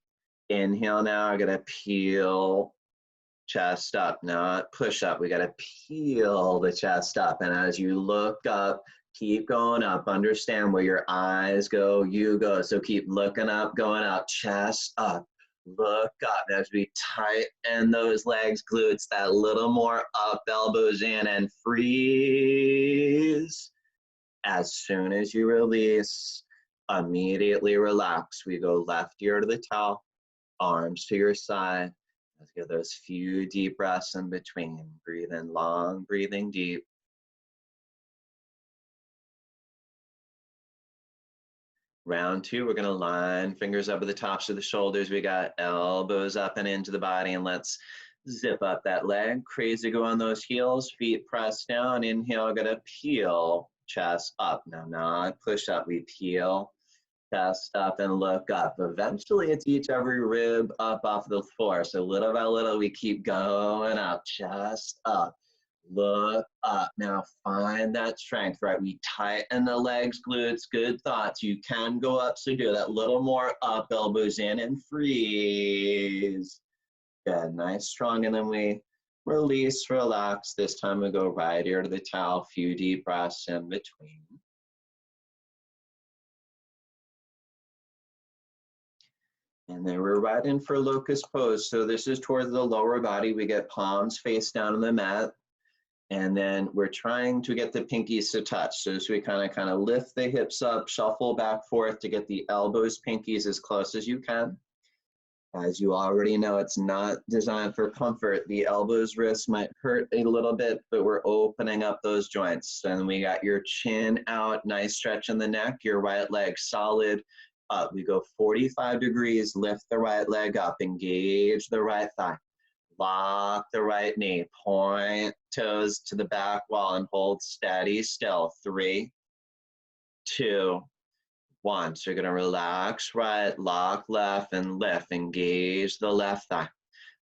Inhale now. I'm going to peel chest up, not push up. We got to peel the chest up. And as you look up, keep going up. Understand where your eyes go, you go. So keep looking up, going up, chest up, look up. As we tighten those legs, glutes, that little more up, elbows in, and freeze. As soon as you release, immediately relax. We go left ear to the toe, arms to your side. Let's get those few deep breaths in between. Breathe in long, breathing deep. Round two, we're gonna line fingers up at the tops of the shoulders. We got elbows up and into the body, and let's zip up that leg. Crazy go on those heels, feet press down. Inhale, gonna peel, chest up. Now not push up, we peel, chest up and look up. Eventually it's each every rib up off the floor. So little by little, we keep going up, chest up. Look up. Now find that strength, right? We tighten the legs, glutes, good thoughts. You can go up, so do that little more up, elbows in and freeze. Good, nice, strong, and then we release, relax. This time we go right ear to the towel, few deep breaths in between. And then we're right in for locust pose. So this is towards the lower body. We get palms face down on the mat. And then we're trying to get the pinkies to touch. So as we kind of lift the hips up, shuffle back forth to get the elbows, pinkies as close as you can. As you already know, it's not designed for comfort. The elbows, wrists might hurt a little bit, but we're opening up those joints. And we got your chin out, nice stretch in the neck, your right leg solid up. We go 45 degrees, lift the right leg up, engage the right thigh. Lock the right knee, point toes to the back wall and hold steady still. 3, 2, 1. So you're gonna relax right, lock left and lift. Engage the left thigh.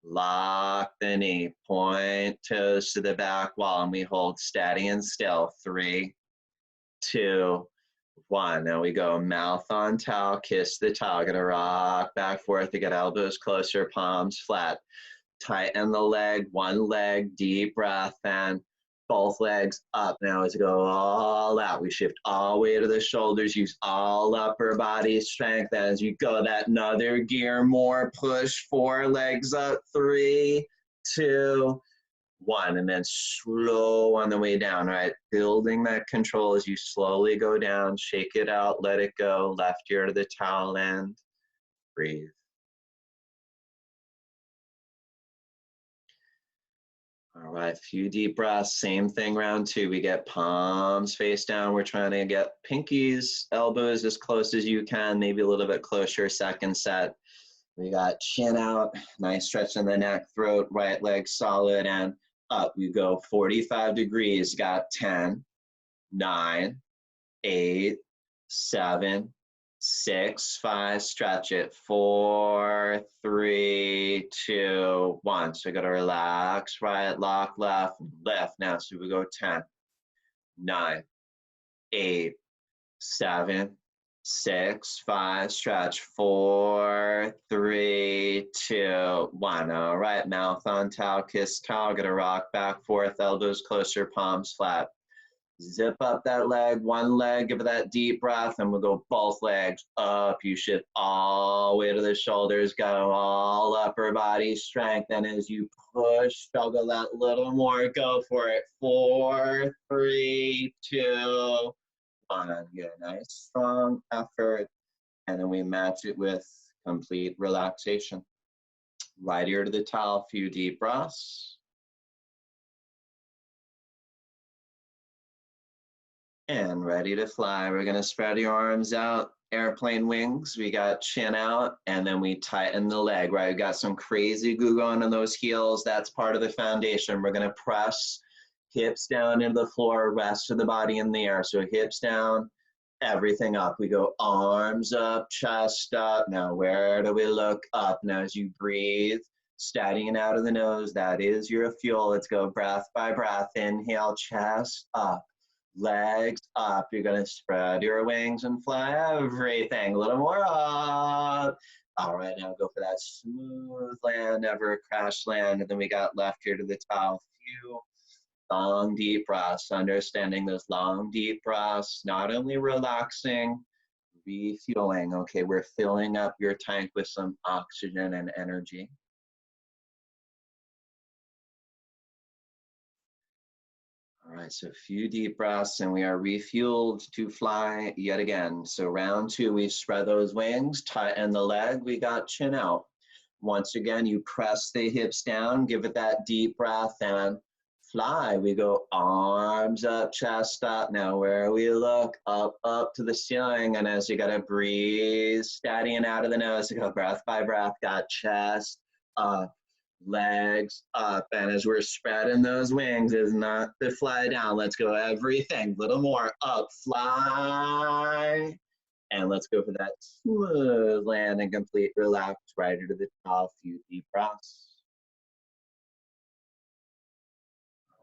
Lock the knee, point toes to the back wall and we hold steady and still. 3, 2, 1. Now we go mouth on towel, kiss the towel. Gonna rock back forth to get elbows closer, palms flat. Tighten the leg, one leg, deep breath, and both legs up. Now as we go all out, we shift all the way to the shoulders, use all upper body strength. As you go that another gear more, push 4 legs up, 3, 2, 1, and then slow on the way down, right? Building that control as you slowly go down, shake it out, let it go, left ear to the towel and breathe. All right, few deep breaths, same thing, round two. We get palms face down. We're trying to get pinkies, elbows as close as you can, maybe a little bit closer, second set. We got chin out, nice stretch in the neck, throat, right leg solid, and up. We go 45 degrees, got 10, 9, 8, 7, 6, 5, stretch it, 4, 3, 2, 1. So you gotta relax, right, lock, left, lift. Now, so we go 10, 9, 8, 7, 6, 5, stretch, 4, 3, 2, 1. All right, mouth on towel, kiss towel, gonna rock back, forth, elbows closer, palms flat. Zip up that leg, one leg, give it that deep breath, and we'll go both legs up. You shift all the way to the shoulders, go all upper body strength. And as you push, struggle that little more, go for it. 4, 3, 2, 1. Good, nice, strong effort. And then we match it with complete relaxation. Right ear to the towel, few deep breaths. And ready to fly. We're gonna spread your arms out, airplane wings. We got chin out, and then we tighten the leg, right? We got some crazy goo going on those heels. That's part of the foundation. We're gonna press hips down into the floor, rest of the body in the air. So hips down, everything up. We go arms up, chest up. Now where do we look? Up. Now as you breathe, steadying out of the nose, that is your fuel. Let's go breath by breath. Inhale, chest up. Legs up. You're gonna spread your wings and fly everything. A little more up. All right, now go for that smooth land, never crash land. And then we got left ear to the towel. Few long, deep breaths. Understanding those long, deep breaths, not only relaxing, refueling. Okay, we're filling up your tank with some oxygen and energy. All right, so a few deep breaths and we are refueled to fly yet again. So round two, we spread those wings, tighten the leg, we got chin out. Once again, you press the hips down, give it that deep breath and fly. We go arms up, chest up. Now where we look, up, up to the ceiling. And as you gotta breathe, steady and out of the nose, go breath by breath, got chest up, legs up. And as we're spreading those wings, is not to fly down. Let's go everything, little more up, fly. And let's go for that smooth land and complete relax right into the top, few deep breaths.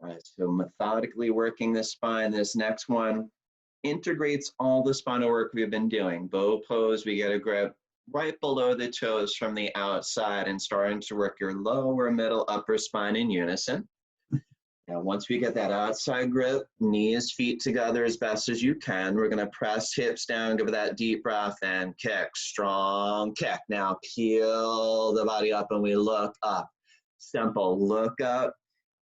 All right, so methodically working the spine. This next one integrates all the spinal work we've been doing. Bow pose, we get a grip right below the toes from the outside and starting to work your lower, middle, upper spine in unison. Now, once we get that outside grip, knees, feet together as best as you can, we're gonna press hips down, give it that deep breath and kick, strong kick. Now peel the body up and we look up. Simple, look up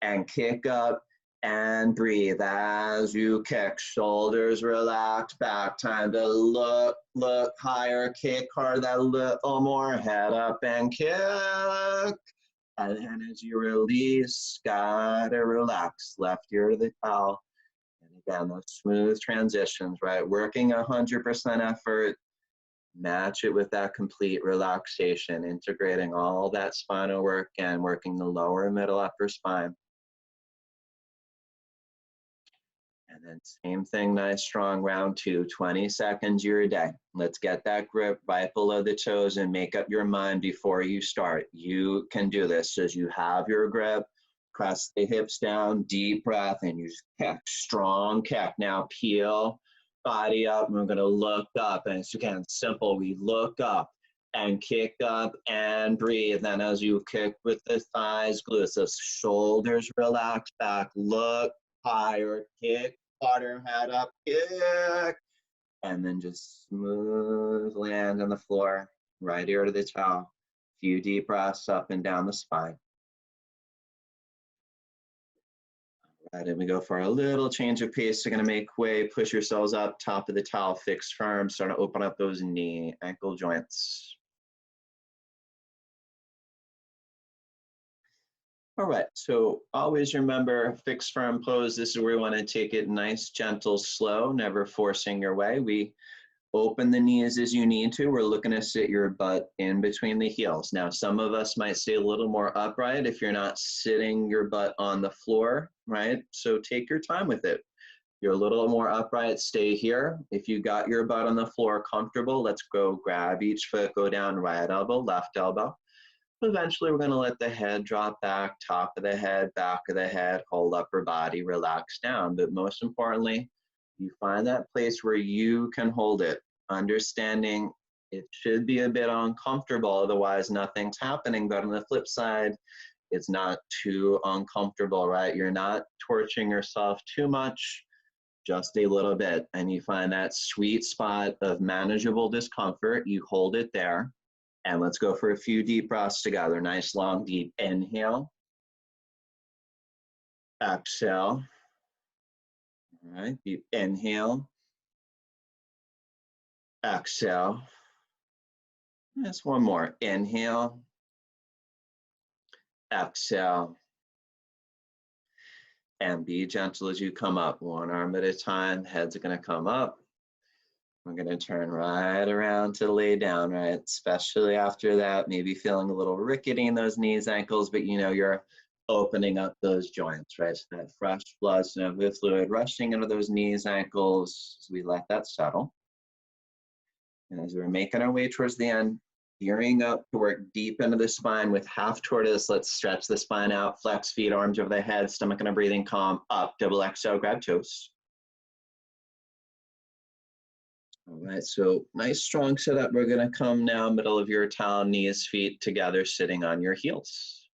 and kick up and breathe as you kick. Shoulders relaxed, back, time to look higher, kick hard, that little more, head up and kick. And then as you release, gotta relax, left ear to the towel. And again, those smooth transitions, right? Working 100% effort, match it with that complete relaxation, integrating all that spinal work and working the lower, middle, upper spine. And then same thing, nice strong round two, 20 seconds your day. Let's get that grip right below the toes and make up your mind before you start. You can do this. As you have your grip, press the hips down, deep breath, and you just kick, strong kick. Now peel, body up, and we're gonna look up. And it's again, simple, we look up and kick up and breathe. Then as you kick with the thighs, glutes, the shoulders relax back, look higher, kick, harder, head up, kick, and then just smooth land on the floor, right ear to the towel. Few deep breaths up and down the spine. All right, and we go for a little change of pace. You're gonna make way, push yourselves up, top of the towel, fix firm, start to open up those knee, ankle joints. All right, so always remember, fixed firm pose. This is where we want to take it nice, gentle, slow, never forcing your way. We open the knees as you need to. We're looking to sit your butt in between the heels. Now, some of us might stay a little more upright if you're not sitting your butt on the floor, right? So take your time with it. You're a little more upright, stay here. If you got your butt on the floor comfortable, let's go grab each foot, go down right elbow, left elbow. Eventually, we're going to let the head drop back, top of the head, back of the head, whole upper body, relax down. But most importantly, you find that place where you can hold it, understanding it should be a bit uncomfortable, otherwise nothing's happening. But on the flip side, it's not too uncomfortable, right? You're not torturing yourself too much, just a little bit. And you find that sweet spot of manageable discomfort, you hold it there. And let's go for a few deep breaths together. Nice, long, deep inhale. Exhale. All right, deep inhale. Exhale. Just one more. Inhale. Exhale. And be gentle as you come up. One arm at a time. Heads are going to come up. We're going to turn right around to lay down, right? Especially after that, maybe feeling a little rickety in those knees, ankles, but you know you're opening up those joints, right? So that fresh blood, synovial fluid rushing into those knees, ankles, as we let that settle. And as we're making our way towards the end, gearing up to work deep into the spine with half tortoise. Let's stretch the spine out, flex feet, arms over the head, stomach and a breathing calm, up, double exhale, grab toes. All right, so nice strong setup. We're gonna come now, middle of your towel, knees, feet together, sitting on your heels.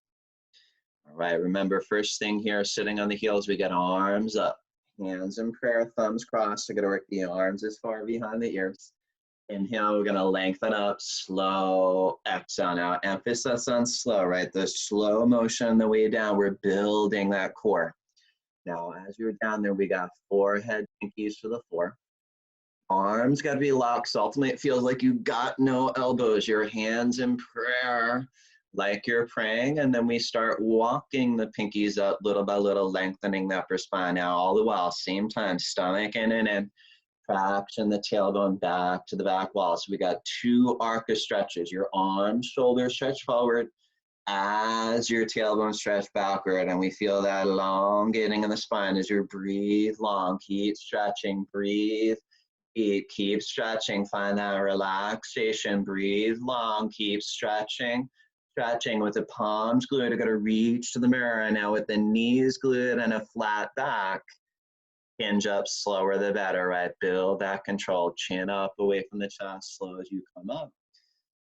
All right, remember first thing here, sitting on the heels, we get arms up, hands in prayer, thumbs crossed. We're gonna work the arms as far behind the ears. Inhale, we're gonna lengthen up, slow, exhale. Now emphasis on slow, right? The slow motion on the way down, we're building that core. Now as you're down there, we got forehead pinkies to the floor. Arms got to be locked, so ultimately it feels like you got no elbows. Your hands in prayer. like you're praying, and then we start walking the pinkies up little by little, lengthening the upper spine. Now, all the while, same time, stomach in and in, traction, the tail going back to the back wall. So we got 2 arc of stretches. Your arms, shoulders stretch forward as your tailbone stretch backward, and we feel that elongating in the spine as you breathe long. Keep stretching, breathe. Keep stretching, find that relaxation, breathe long, keep stretching. Stretching with the palms glued, I'm gonna reach to the mirror, and now with the knees glued and a flat back, hinge up, slower the better, right? Build that control, chin up away from the chest, slow as you come up.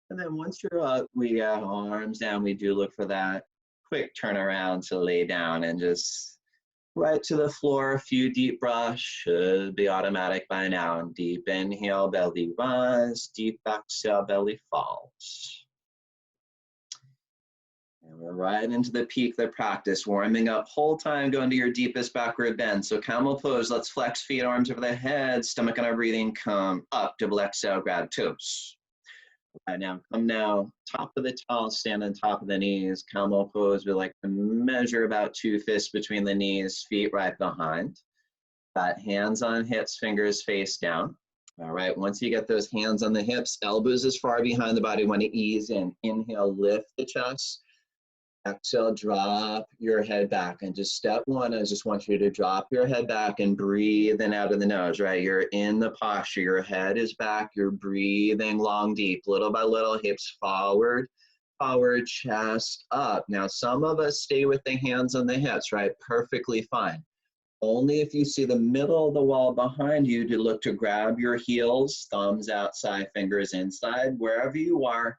And then once you're up, we got arms down, we do look for that quick turnaround to lay down and just right to the floor. A few deep breaths, should be automatic by now. And deep inhale, belly rise, deep exhale, belly falls. And we're right into the peak of the practice, warming up whole time, going to your deepest backward bend. So camel pose, let's flex feet, arms over the head, stomach on our breathing, come up, double exhale, grab toes. Right now, come now, top of the towel, stand on top of the knees. Camel pose, we like to measure about 2 fists between the knees, feet right behind. Got hands on hips, fingers face down. All right, once you get those hands on the hips, elbows as far behind the body, want to ease in. Inhale, lift the chest. Exhale, drop your head back. And just step 1, I just want you to drop your head back and breathe in out of the nose, right? You're in the posture, your head is back, you're breathing long, deep, little by little, hips forward, forward, chest up. Now, some of us stay with the hands on the hips, right? Perfectly fine. Only if you see the middle of the wall behind you to look to grab your heels, thumbs outside, fingers inside, wherever you are.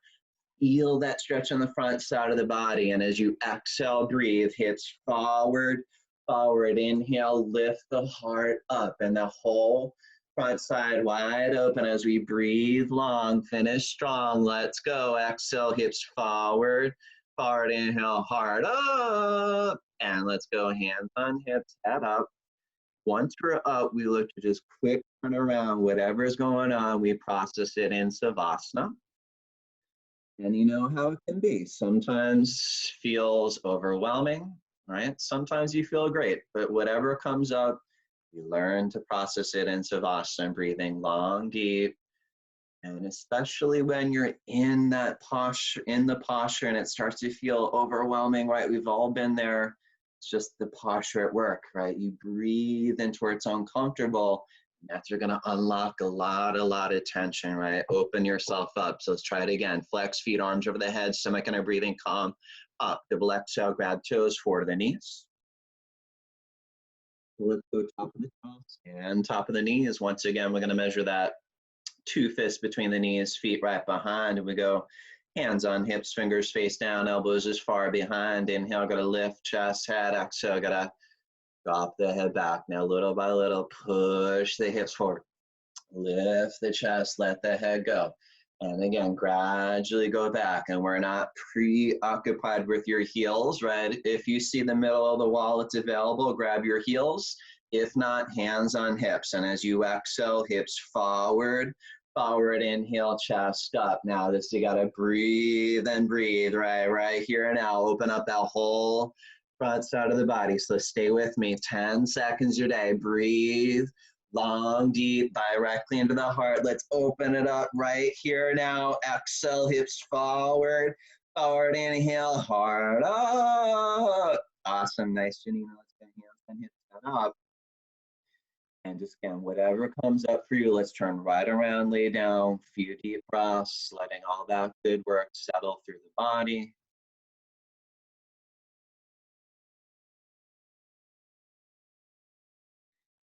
Feel that stretch on the front side of the body. And as you exhale, breathe, hips forward, forward. Inhale, lift the heart up and the whole front side wide open as we breathe long, finish strong. Let's go. Exhale, hips forward, forward. Inhale, heart up. And let's go, hands on hips, head up. Once we're up, we look to just quick turn around. Whatever's going on, we process it in Savasana. And you know how it can be. Sometimes feels overwhelming, right? Sometimes you feel great, but whatever comes up, you learn to process it in Savasana, breathing long, deep. And especially when you're in that posture, in the posture, and it starts to feel overwhelming, right? We've all been there. It's just the posture at work, right? You breathe into where it's uncomfortable. That's you're gonna unlock a lot of tension, right? Open yourself up. So let's try it again. Flex feet, arms over the head, stomach and our breathing calm. Up, double exhale, grab toes, forward to the knees. Let's go top of the toes and top of the knees. Once again, we're gonna measure that 2 fists between the knees, feet right behind, and we go hands on hips, fingers face down, elbows as far behind. Inhale, gotta lift chest, head. Exhale, gotta drop the head back. Now, little by little, push the hips forward. Lift the chest, let the head go. And again, gradually go back. And we're not preoccupied with your heels, right? If you see the middle of the wall, it's available, grab your heels. If not, hands on hips. And as you exhale, hips forward, forward, inhale, chest up. Now this, you gotta breathe and breathe, right here and now. Open up that whole front side of the body. So stay with me, 10 seconds your day. Breathe long, deep, directly into the heart. Let's open it up right here now. Exhale, hips forward, forward, inhale, heart up. Awesome, nice, Janina. Let's get hands and hips up. And just again, whatever comes up for you, let's turn right around, lay down, few deep breaths, letting all that good work settle through the body.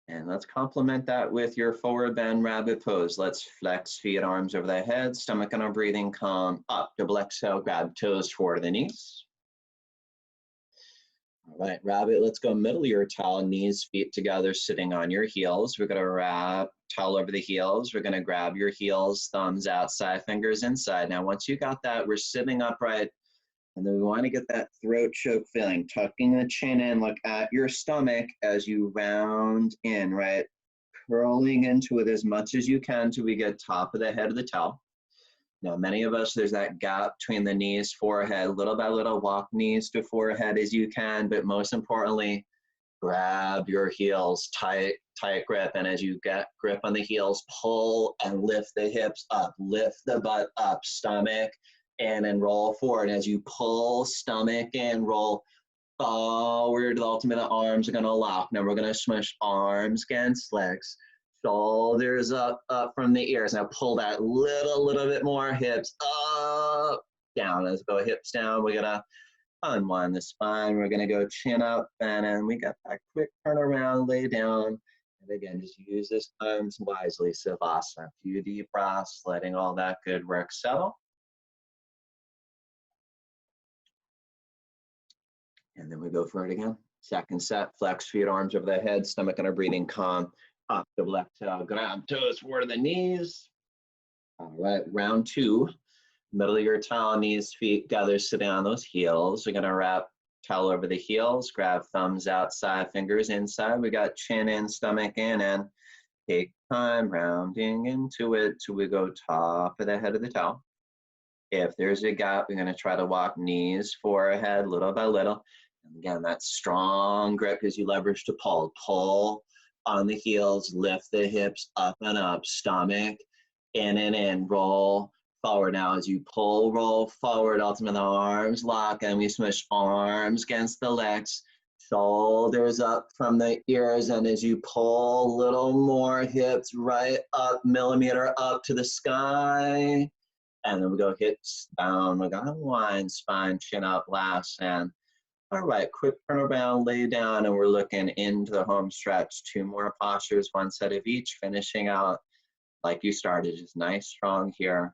And let's complement that with your forward bend rabbit pose. Let's flex feet, arms over the head, stomach on our breathing, calm up. Double exhale, grab toes forward to the knees. All right, rabbit, let's go middle of your towel, knees, feet together, sitting on your heels. We're gonna wrap towel over the heels. We're gonna grab your heels, thumbs outside, fingers inside. Now, once you got that, we're sitting upright. And then we want to get that throat choke feeling, tucking the chin in, look at your stomach as you round in, right? Curling into it as much as you can till we get top of the head of the towel. Now, many of us, there's that gap between the knees, forehead, little by little, walk knees to forehead as you can, but most importantly, grab your heels, tight, tight grip. And as you get grip on the heels, pull and lift the hips up, lift the butt up, stomach in and roll forward. As you pull, stomach in, roll forward, the ultimate arms are gonna lock. Now we're gonna smush arms against legs, shoulders up, up from the ears. Now pull that little bit more, hips up, down. Let's go hips down. We're gonna unwind the spine. We're gonna go chin up, and then we got that quick turn around, lay down. And again, just use this arms wisely, Savasana. A few deep breaths, letting all that good work settle. And then we go for it again. Second set, flex feet, arms over the head, stomach and our breathing calm. Up, double exhale, grab toes forward to the knees. All right, round two. Middle of your towel, knees, feet, gather, sit down on those heels. We're gonna wrap towel over the heels, grab thumbs outside, fingers inside. We got chin in, stomach in, and take time rounding into it till we go top of the head of the towel. If there's a gap, we're gonna try to walk knees, forehead, little by little. And again, that strong grip as you leverage to pull. Pull on the heels, lift the hips up and up, stomach in and in, roll forward. Now as you pull, roll forward, ultimately the arms lock, and we smush arms against the legs, shoulders up from the ears, and as you pull, little more hips right up, millimeter up to the sky. And then we go hips down. We're gonna unwind, spine, chin up last. And all right, quick turn around, lay down, and we're looking into the home stretch. Two more postures, one set of each, finishing out like you started, just nice, strong here.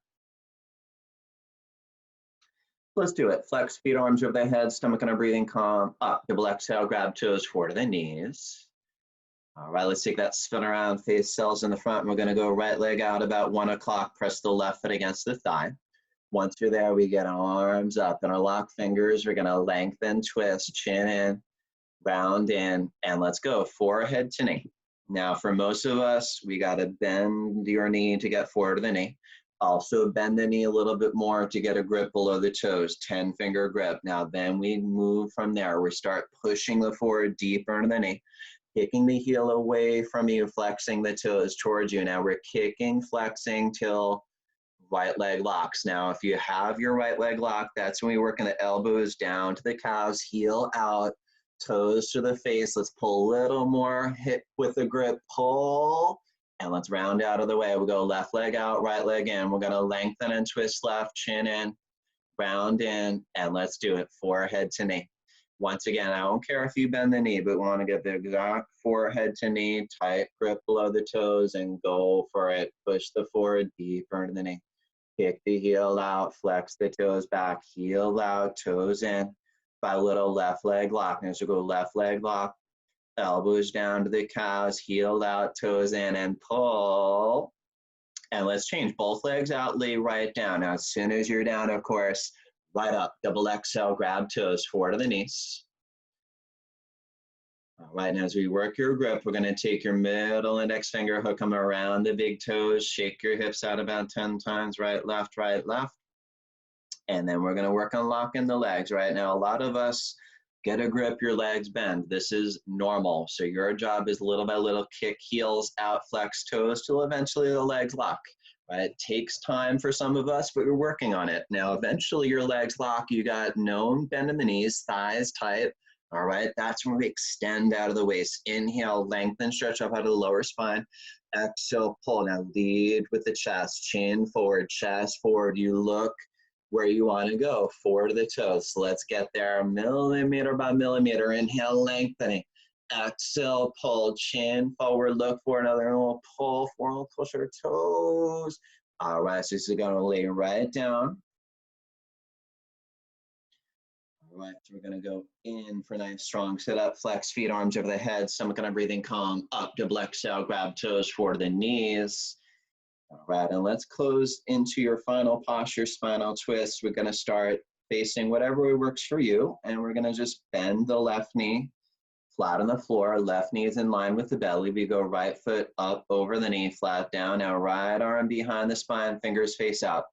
Let's do it. Flex feet, arms over the head, stomach and our breathing calm. Up, double exhale, grab toes forward to the knees. All right, let's take that spin around, face cells in the front. And we're gonna go right leg out about 1 o'clock, press the left foot against the thigh. Once you're there, we get arms up and our lock fingers. We're gonna lengthen, twist, chin in, round in, and let's go, forehead to knee. Now for most of us, we gotta bend your knee to get forward to the knee. Also bend the knee a little bit more to get a grip below the toes, 10-finger grip. Now then we move from there. We start pushing the forward deeper into the knee, kicking the heel away from you, flexing the toes towards you. Now we're kicking, flexing till right leg locks. Now, if you have your right leg locked, that's when we work in the elbows down to the calves, heel out, toes to the face. Let's pull a little more, hip with the grip, pull, and let's round out of the way. We'll go left leg out, right leg in. We're gonna lengthen and twist left, chin in, round in, and let's do it, forehead to knee. Once again, I don't care if you bend the knee, but we wanna get the exact forehead to knee, tight grip below the toes, and go for it. Push the forward deeper into the knee. Kick the heel out, flex the toes back, heel out, toes in. By a little left leg lock. Now, so go left leg lock, elbows down to the calves, heel out, toes in, and pull. And let's change both legs out, lay right down. Now, as soon as you're down, of course, right up, double exhale, grab toes, forward to the knees. All right, and as we work your grip, we're gonna take your middle index finger, hook them around the big toes, shake your hips out about 10 times, right, left, and then we're gonna work on locking the legs. Right now, a lot of us get a grip, your legs bend. This is normal. So your job is little by little, kick heels out, flex toes till eventually the legs lock, right? It takes time for some of us, but we're working on it. Now, eventually your legs lock, you got no bend in the knees, thighs tight. All right, that's when we extend out of the waist. Inhale, lengthen, stretch up out of the lower spine. Exhale, pull. Now lead with the chest, chin forward, chest forward. You look where you want to go, forward to the toes. So let's get there, millimeter by millimeter. Inhale, lengthening. Exhale, pull, chin forward, look for another, and we'll pull forward, push our toes. All right, so this is going to lay right down. All right, so we're gonna go in for a nice strong sit up, flex feet, arms over the head, stomach and breathing calm, up, double exhale, grab toes forward to the knees. All right, and let's close into your final posture, spinal twist. We're gonna start facing whatever works for you, and we're gonna just bend the left knee flat on the floor, left knee is in line with the belly. We go right foot up over the knee, flat down. Now right arm behind the spine, fingers face out.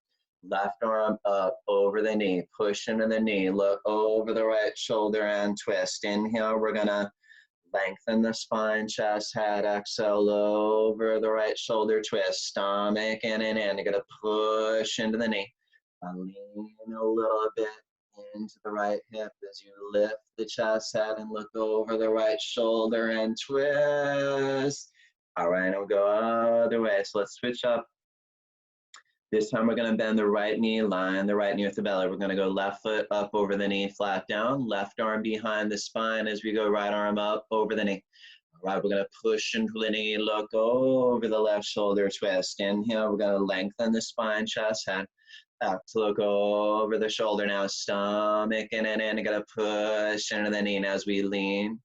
Left arm up over the knee, push into the knee, look over the right shoulder and twist. Inhale, we're gonna lengthen the spine, chest, head, exhale over the right shoulder, twist, stomach in and in. You're gonna push into the knee. Lean a little bit into the right hip as you lift the chest, head, and look over the right shoulder and twist. All right, and we'll go other way. So let's switch up. This time we're gonna bend the right knee, line the right knee with the belly. We're gonna go left foot up over the knee, flat down, left arm behind the spine as we go right arm up over the knee. All right, we're gonna push into the knee, look over the left shoulder, twist. Inhale, we're gonna lengthen the spine, chest, head. Back to look over the shoulder now, stomach in and in. You gotta push into the knee as we lean.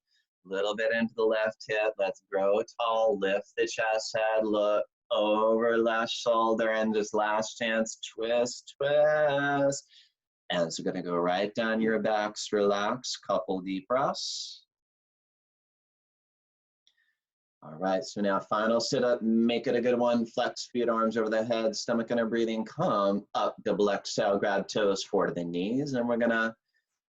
A little bit into the left hip. Let's grow tall, lift the chest, head, look over left shoulder, and just last chance, twist, twist. And so we're gonna go right down your backs, relax, couple deep breaths. All right, so now final sit up, make it a good one. Flex feet, arms over the head, stomach under breathing, come up, double exhale, grab toes forward to the knees, and we're gonna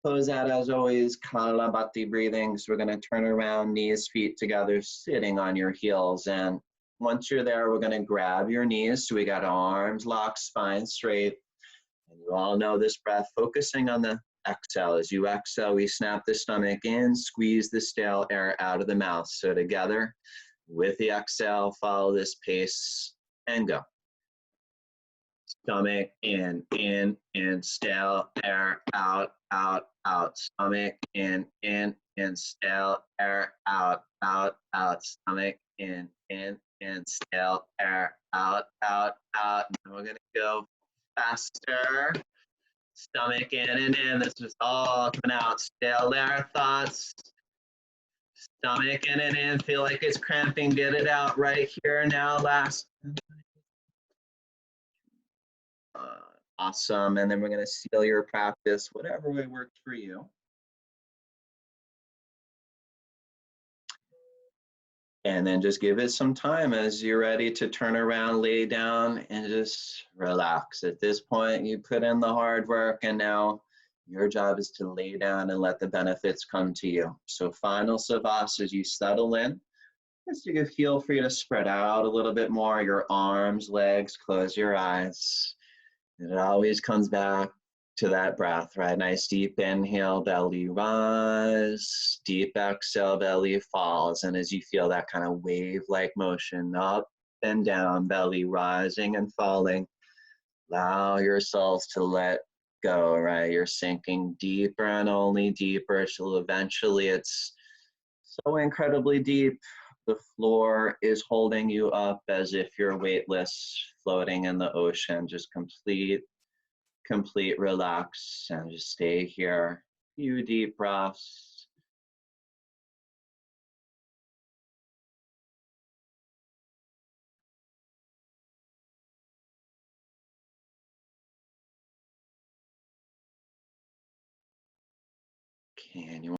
pose out as always, Kalabati breathing. So we're gonna turn around, knees, feet together, sitting on your heels. And once you're there, we're gonna grab your knees. So we got arms locked, spine straight. And you all know this breath, focusing on the exhale. As you exhale, we snap the stomach in, squeeze the stale air out of the mouth. So together, with the exhale, follow this pace and go. Stomach in, stale air out, out, out. Stomach in, stale air out, out, out. Stomach in, stale air out, out, out. And we're gonna go faster. Stomach in and in. This is all coming out. Stale air thoughts. Stomach in and in. Feel like it's cramping. Get it out right here now. Last. Awesome. And then we're going to seal your practice, whatever way works for you. And then just give it some time as you're ready to turn around, lay down, and just relax. At this point, you put in the hard work, and now your job is to lay down and let the benefits come to you. So final savasana, as you settle in, just you can feel free to spread out a little bit more, your arms, legs, close your eyes. And it always comes back to that breath, right? Nice deep inhale, belly rise. Deep exhale, belly falls. And as you feel that kind of wave-like motion up and down, belly rising and falling, allow yourselves to let go, right? You're sinking deeper and only deeper till eventually it's so incredibly deep. The floor is holding you up as if you're weightless, floating in the ocean, just complete relax, and just stay here. Few deep breaths. Can you